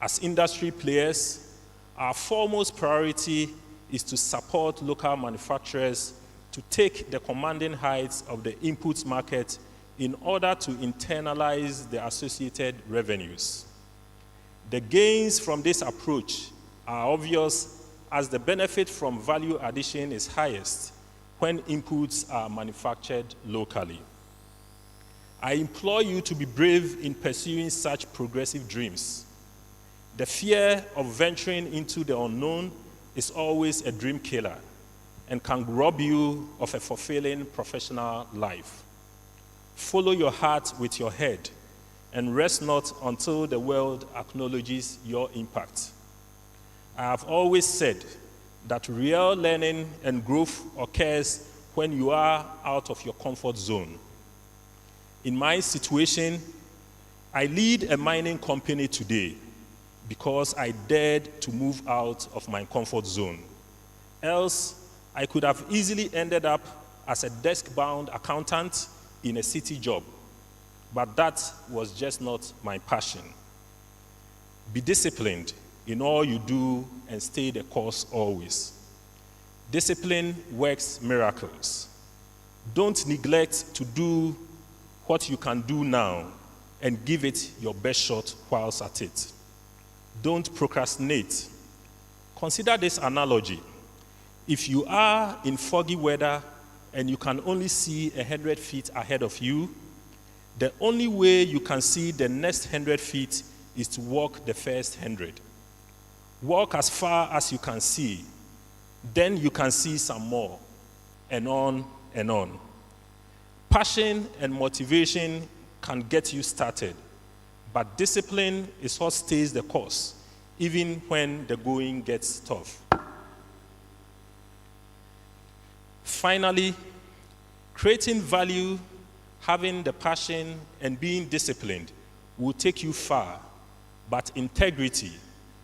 As industry players, our foremost priority is to support local manufacturers to take the commanding heights of the inputs market in order to internalize the associated revenues. The gains from this approach are obvious as the benefit from value addition is highest when inputs are manufactured locally. I implore you to be brave in pursuing such progressive dreams. The fear of venturing into the unknown is always a dream killer and can rob you of a fulfilling professional life. Follow your heart with your head and rest not until the world acknowledges your impact. I have always said that real learning and growth occurs when you are out of your comfort zone. In my situation, I lead a mining company today because I dared to move out of my comfort zone. Else, I could have easily ended up as a desk-bound accountant in a city job, but that was just not my passion. Be disciplined in all you do and stay the course always. Discipline works miracles. Don't neglect to do what you can do now and give it your best shot whilst at it. Don't procrastinate. Consider this analogy. If you are in foggy weather and you can only see 100 feet ahead of you, the only way you can see the next 100 feet is to walk the first 100. Walk as far as you can see, then you can see some more, and on and on. Passion and motivation can get you started, but discipline is what stays the course, even when the going gets tough. Finally, creating value, having the passion, and being disciplined will take you far, but integrity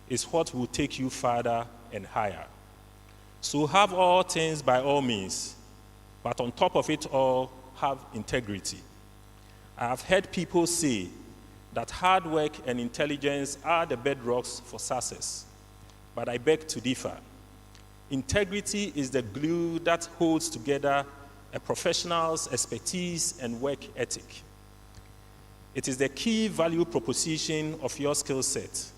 is what will take you farther and higher. So have all things by all means, but on top of it all, have integrity. I have heard people say that hard work and intelligence are the bedrocks for success, but I beg to differ. Integrity is the glue that holds together a professional's expertise and work ethic. It is the key value proposition of your skill set,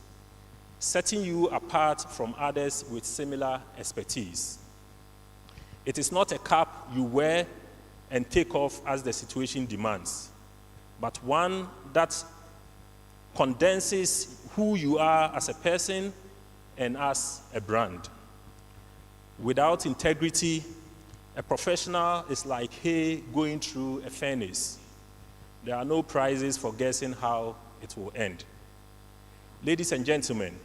setting you apart from others with similar expertise. It is not a cap you wear and take off as the situation demands, but one that condenses who you are as a person and as a brand. Without integrity, a professional is like hay going through a furnace. There are no prizes for guessing how it will end. Ladies and gentlemen,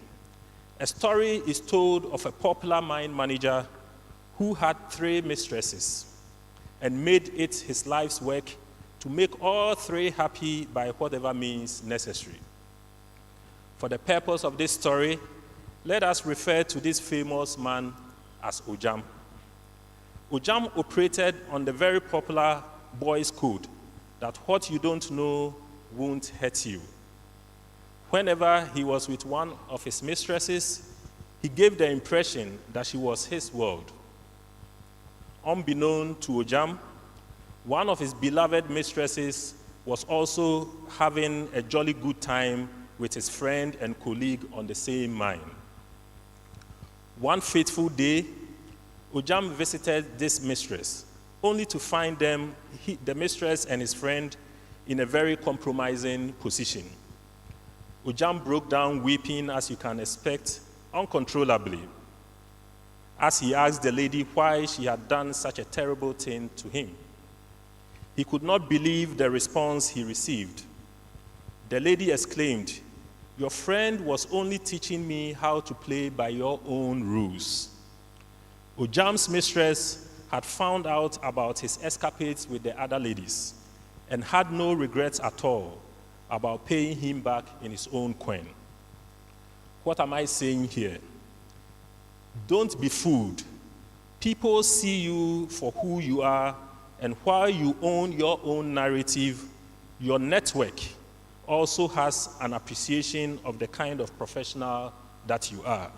a story is told of a popular mine manager who had 3 mistresses and made it his life's work to make all 3 happy by whatever means necessary. For the purpose of this story, let us refer to this famous man as Ojam. Ojam operated on the very popular boys' code that what you don't know won't hurt you. Whenever he was with one of his mistresses, he gave the impression that she was his world. Unbeknown to Ojam, one of his beloved mistresses was also having a jolly good time with his friend and colleague on the same mine. One fateful day, Ojam visited this mistress, only to find the mistress and his friend in a very compromising position. Ojam broke down weeping, as you can expect, uncontrollably, as he asked the lady why she had done such a terrible thing to him. He could not believe the response he received. The lady exclaimed, "Your friend was only teaching me how to play by your own rules." Ojam's mistress had found out about his escapades with the other ladies and had no regrets at all about paying him back in his own coin. What am I saying here? Don't be fooled. People see you for who you are, and while you own your own narrative, your network also has an appreciation of the kind of professional that you are.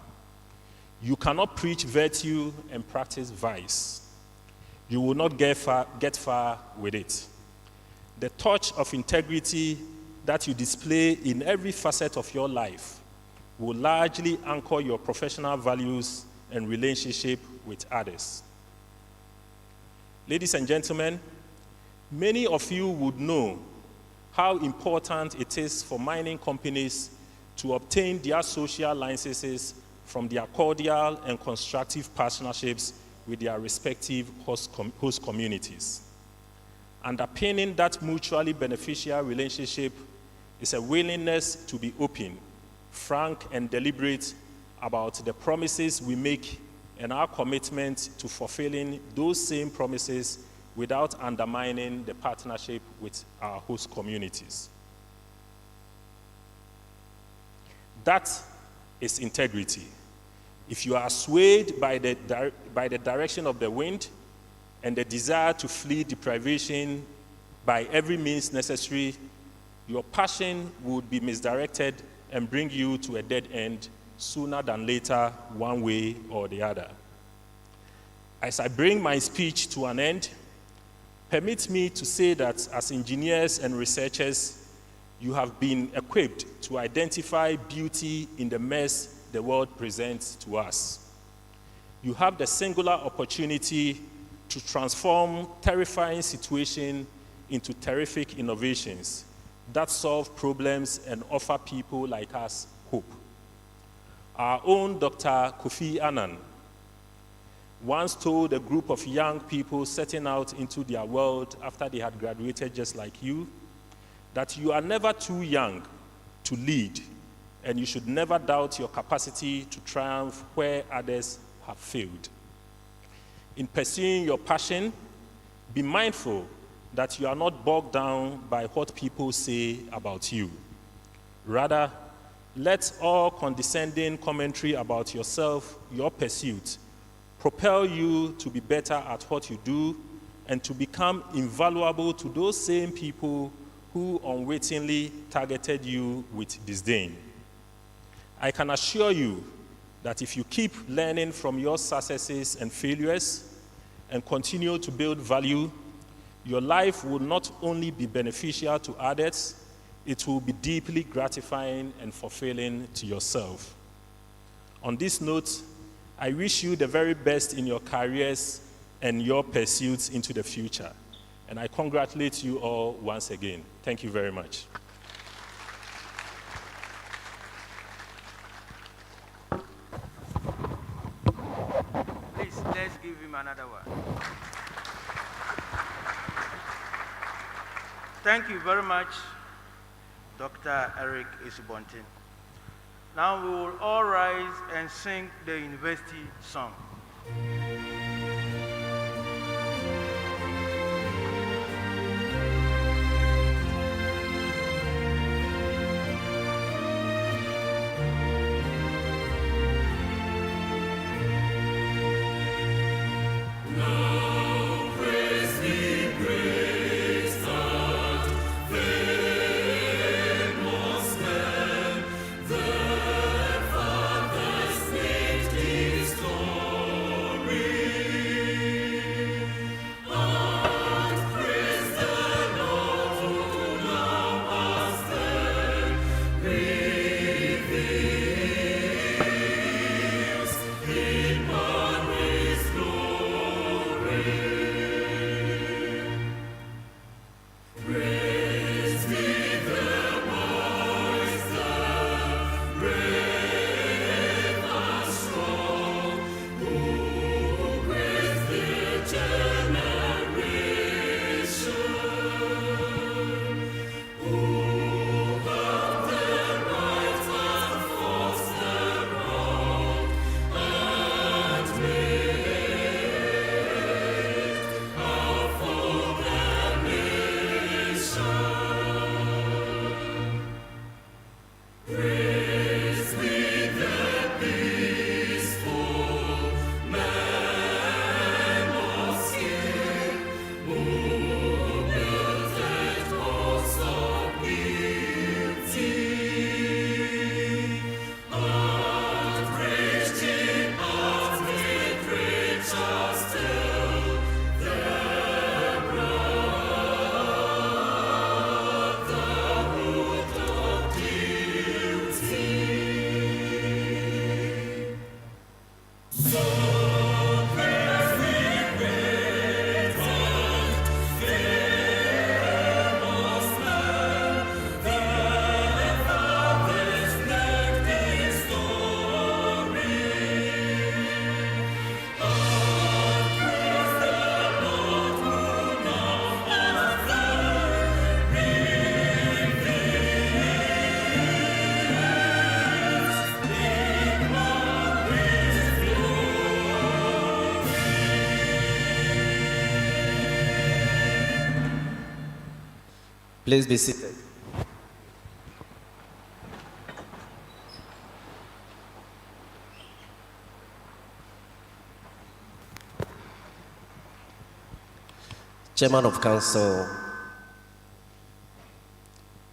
You cannot preach virtue and practice vice. You will not get far with it. The touch of integrity that you display in every facet of your life will largely anchor your professional values and relationship with others. Ladies and gentlemen, many of you would know how important it is for mining companies to obtain their social licenses from their cordial and constructive partnerships with their respective host communities. Underpinning that mutually beneficial relationship is a willingness to be open, frank, and deliberate about the promises we make and our commitment to fulfilling those same promises without undermining the partnership with our host communities. That is integrity. If you are swayed by the direction of the wind and the desire to flee deprivation by every means necessary, your passion would be misdirected and bring you to a dead end sooner than later, one way or the other. As I bring my speech to an end, permit me to say that as engineers and researchers, you have been equipped to identify beauty in the mess the world presents to us. You have the singular opportunity to transform terrifying situations into terrific innovations that solve problems and offer people like us hope. Our own Dr. Kofi Annan once told a group of young people setting out into their world after they had graduated just like you, that you are never too young to lead, and you should never doubt your capacity to triumph where others have failed. In pursuing your passion, be mindful that you are not bogged down by what people say about you. Rather, let all condescending commentary about yourself, your pursuit, propel you to be better at what you do and to become invaluable to those same people who unwittingly targeted you with disdain. I can assure you that if you keep learning from your successes and failures and continue to build value, your life will not only be beneficial to others, it will be deeply gratifying and fulfilling to yourself. On this note, I wish you the very best in your careers and your pursuits into the future. And I congratulate you all once again. Thank you very much. Please, let's give him another one. Thank you very much, Dr. Eric Isibontin. Now we will all rise and sing the university song. Please be seated. Chairman of Council,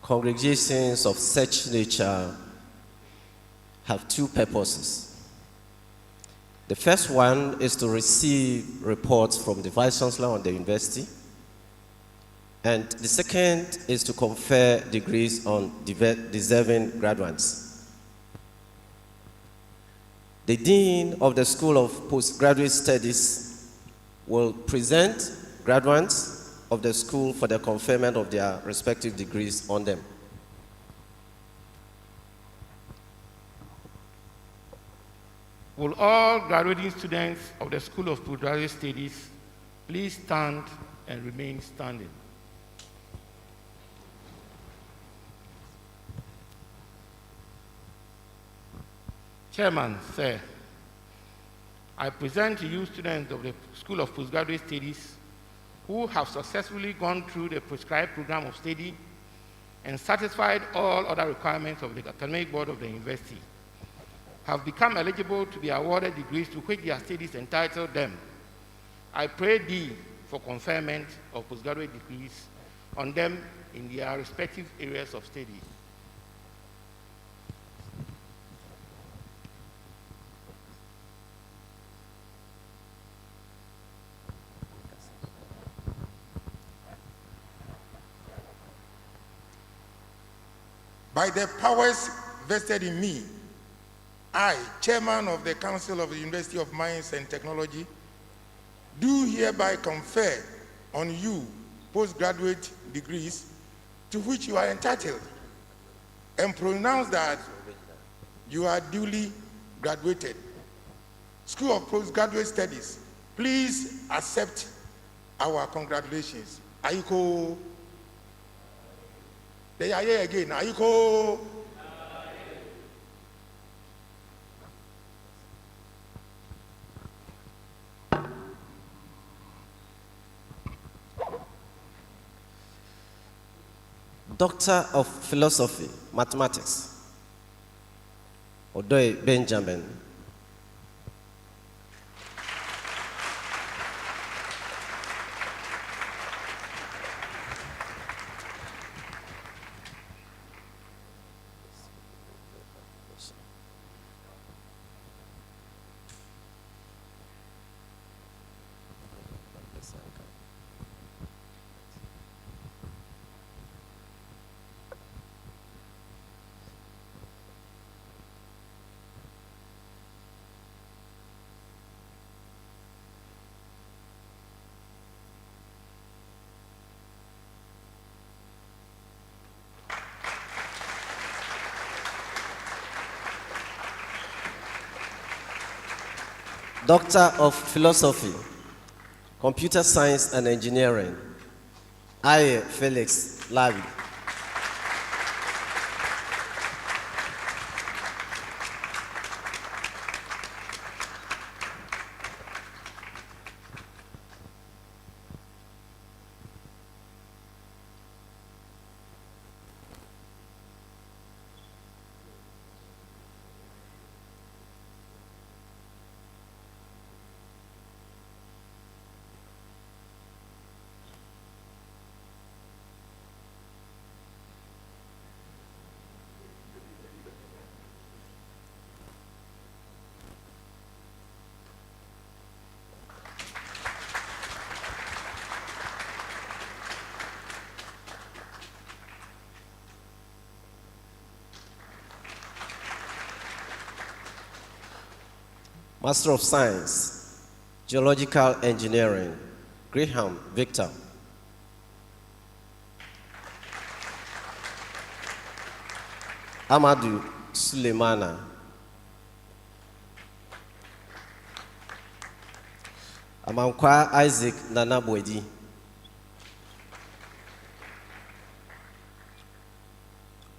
congregations of such nature have two purposes. The first one is to receive reports from the Vice Chancellor on the university. And the second is to confer degrees on deserving graduates. The Dean of the School of Postgraduate Studies will present graduates of the school for the conferment of their respective degrees on them. Will all graduating students of the School of Postgraduate Studies please stand and remain standing? Chairman, sir, I present to you students of the School of Postgraduate Studies who have successfully gone through the prescribed program of study and satisfied all other requirements of the academic board of the university, have become eligible to be awarded degrees to which their studies entitle them. I pray thee for conferment of postgraduate degrees on them in their respective areas of study. By the powers vested in me, I, Chairman of the Council of the University of Mines and Technology, do hereby confer on you postgraduate degrees to which you are entitled, and pronounce that you are duly graduated. School of Postgraduate Studies, please accept our congratulations. Aiko. They are here again. Now you go. Doctor of Philosophy, Mathematics, Odoye Benjamin. Doctor of Philosophy, Computer Science and Engineering, Aye Felix Lavi. Master of Science, Geological Engineering, Graham Victor. Amadou Suleimana. Amankwa Isaac Nanabwedi.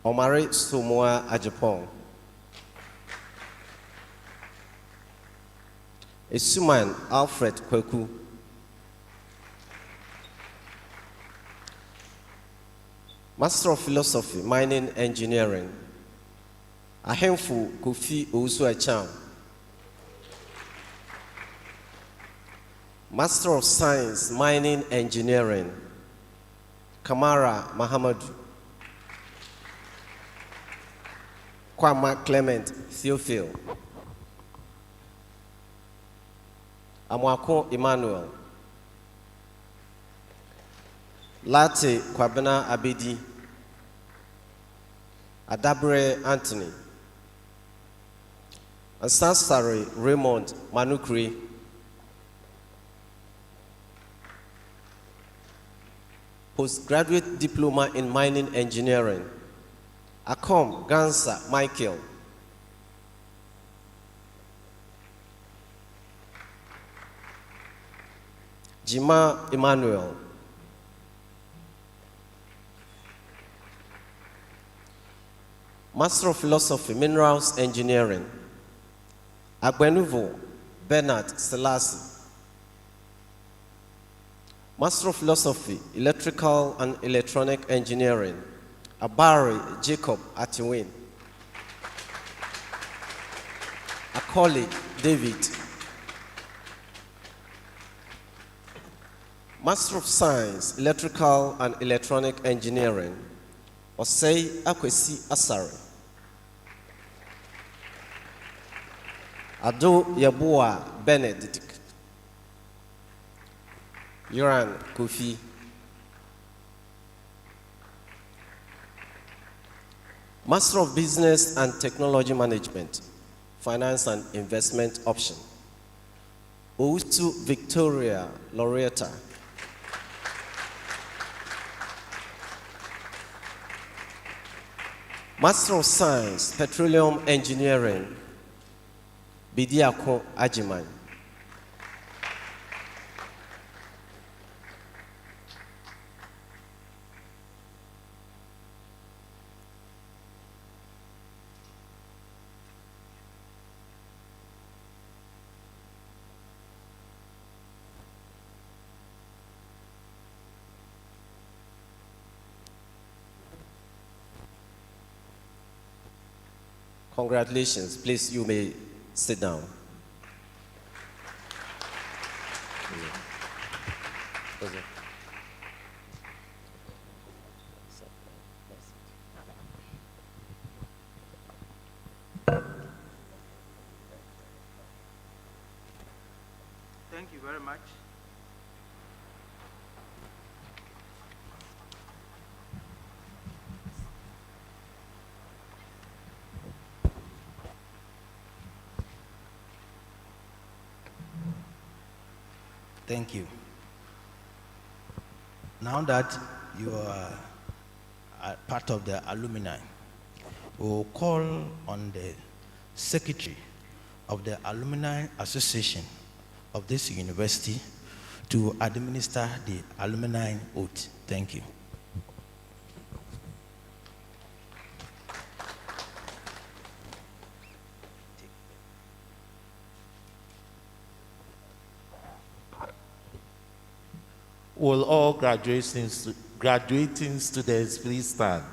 Omare Somoa Ajapong. Esuman Alfred Kweku. Master of Philosophy, Mining Engineering, Ahemfu Kofi Owusu-Echam. Master of Science, Mining Engineering, Kamara Mahamadu. Kwama Clement Theophile. Amwako Emmanuel. Late Kwabena Abedi. Adabre Anthony. Asansari Raymond Manukri. Postgraduate Diploma in Mining Engineering. Akom Gansa Michael. Jima Emmanuel. Master of Philosophy, Minerals Engineering, Agbenuvo Bernard Selassie. Master of Philosophy, Electrical and Electronic Engineering, Abari Jacob Atiwin. Akoli David. Master of Science, Electrical and Electronic Engineering, Osei Akwesi Asare. Ado Yabua Benedict. Yoran Kofi. Master of Business and Technology Management, Finance and Investment Option, Owusu Victoria Laureata. Master of Science, Petroleum Engineering, Bidiako Ajiman. Congratulations. Please, you may sit down. Thank you very much. Thank you. Now that you are part of the alumni, we will call on the secretary of the Alumni Association of this university to administer the alumni oath. Thank you. Will all graduating students please stand?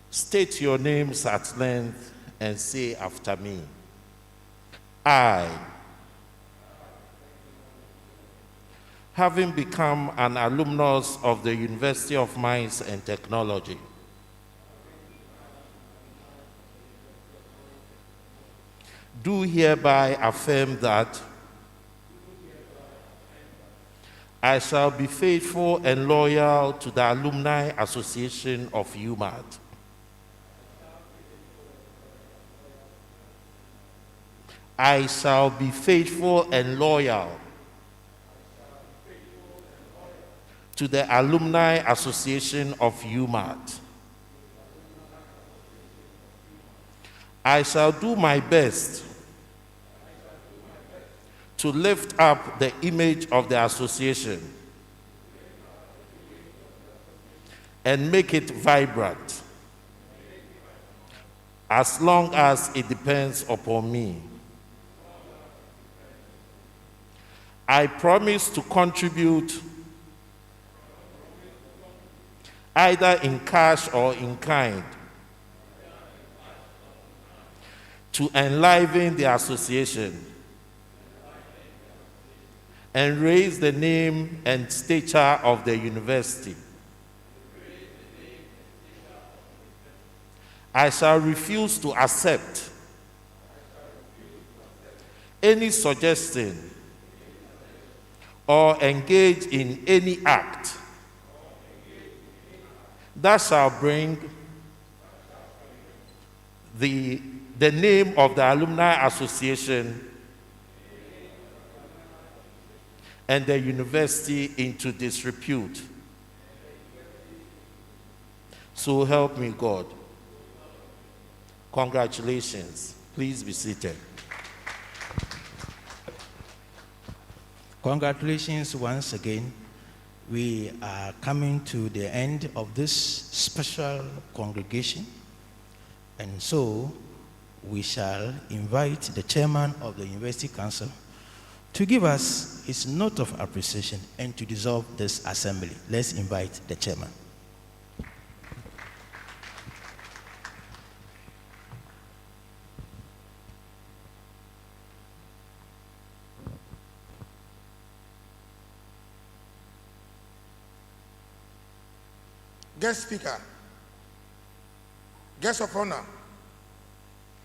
State your names at length and say after me. I, having become an alumnus of the University of Mines and Technology, do hereby affirm that I shall be faithful and loyal to the Alumni Association of UMaT. I shall be faithful and loyal to the Alumni Association of UMaT. I shall do my best to lift up the image of the association and make it vibrant as long as it depends upon me. I promise to contribute either in cash or in kind to enliven the association and raise the name and stature of the university. I shall refuse to accept any suggestion or engage in any act that shall bring the name of the Alumni Association and the university into disrepute. So help me God. Congratulations. Please be seated. Congratulations once again. We are coming to the end of this special congregation, and so we shall invite the chairman of the University Council to give us his note of appreciation and to dissolve this assembly. Let's invite the chairman. Guest speaker, guest of honor,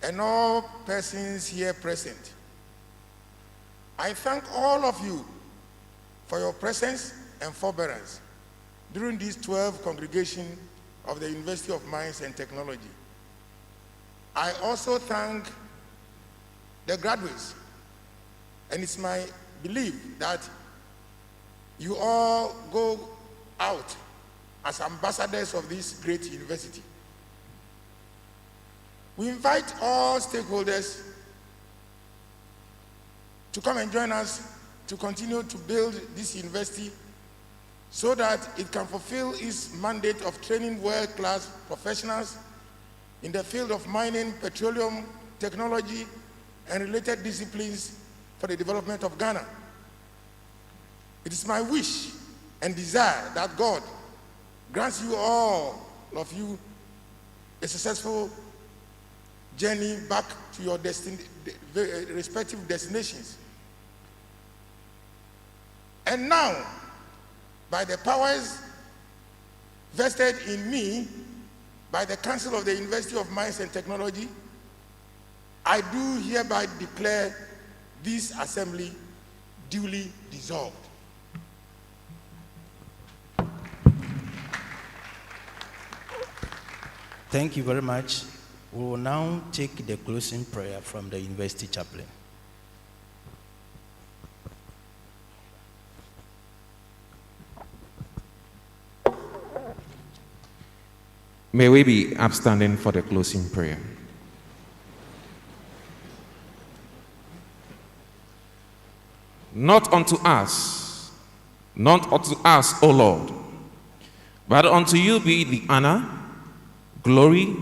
and all persons here present, I thank all of you for your presence and forbearance during these 12 congregations of the University of Mines and Technology. I also thank the graduates, and it's my belief that you all go out as ambassadors of this great university. We invite all stakeholders to come and join us to continue to build this university so that it can fulfill its mandate of training world-class professionals in the field of mining, petroleum, technology, and related disciplines for the development of Ghana. It is my wish and desire that God grants you all of you a successful journey back to your respective destinations. And now, by the powers vested in me by the Council of the University of Mines and Technology, I do hereby declare this assembly duly dissolved. Thank you very much. We will now take the closing prayer from the university chaplain. May we be upstanding for the closing prayer. Not unto us, O Lord, but unto you be the honor, glory,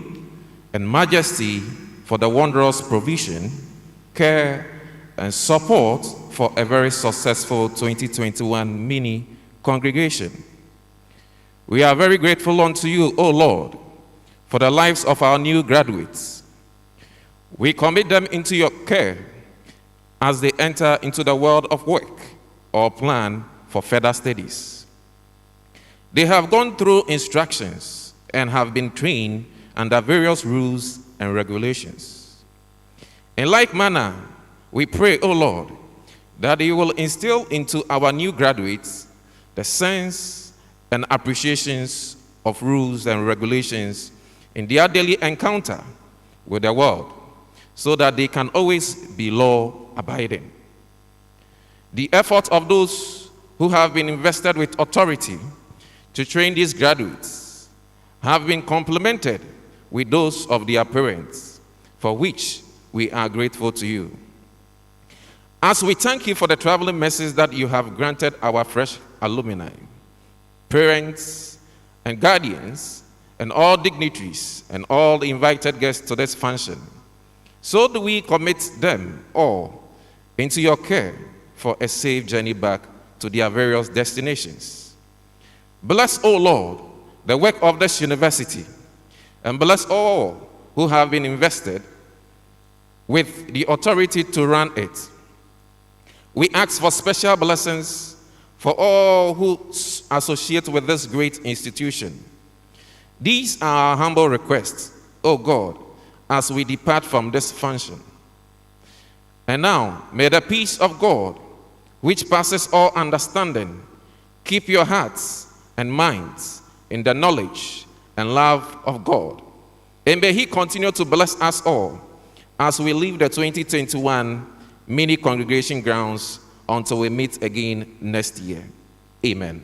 and majesty for the wondrous provision, care, and support for a very successful 2021 mini congregation. We are very grateful unto you, O Lord, for the lives of our new graduates. We commit them into your care as they enter into the world of work or plan for further studies. They have gone through instructions and have been trained under various rules and regulations. In like manner, we pray, O Lord, that you will instill into our new graduates the sense and appreciations of rules and regulations in their daily encounter with the world, so that they can always be law-abiding. The effort of those who have been invested with authority to train these graduates have been complemented with those of their parents, for which we are grateful to you. As we thank you for the traveling mercies that you have granted our fresh alumni, parents and guardians, and all dignitaries and all the invited guests to this function, so do we commit them all into your care for a safe journey back to their various destinations. Bless, O Lord, the work of this university, and bless all who have been invested with the authority to run it. We ask for special blessings for all who associate with this great institution. These are our humble requests, O God, as we depart from this function. And now, may the peace of God, which passes all understanding, keep your hearts and minds in the knowledge and love of God. And may He continue to bless us all as we leave the 2021 mini congregation grounds until we meet again next year. Amen.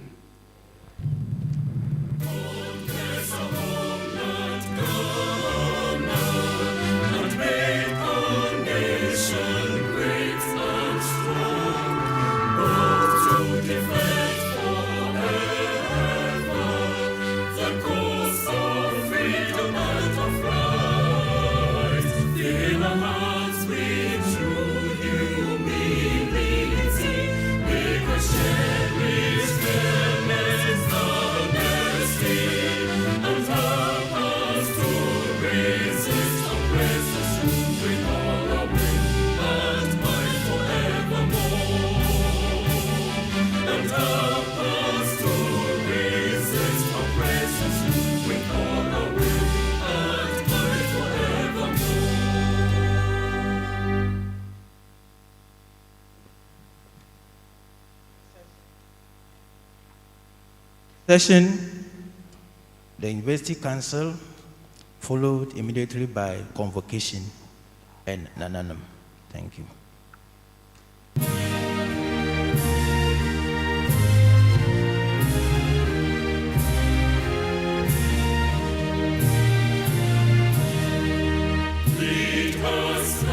Session, the University Council, followed immediately by convocation and nananum. Thank you. Lead us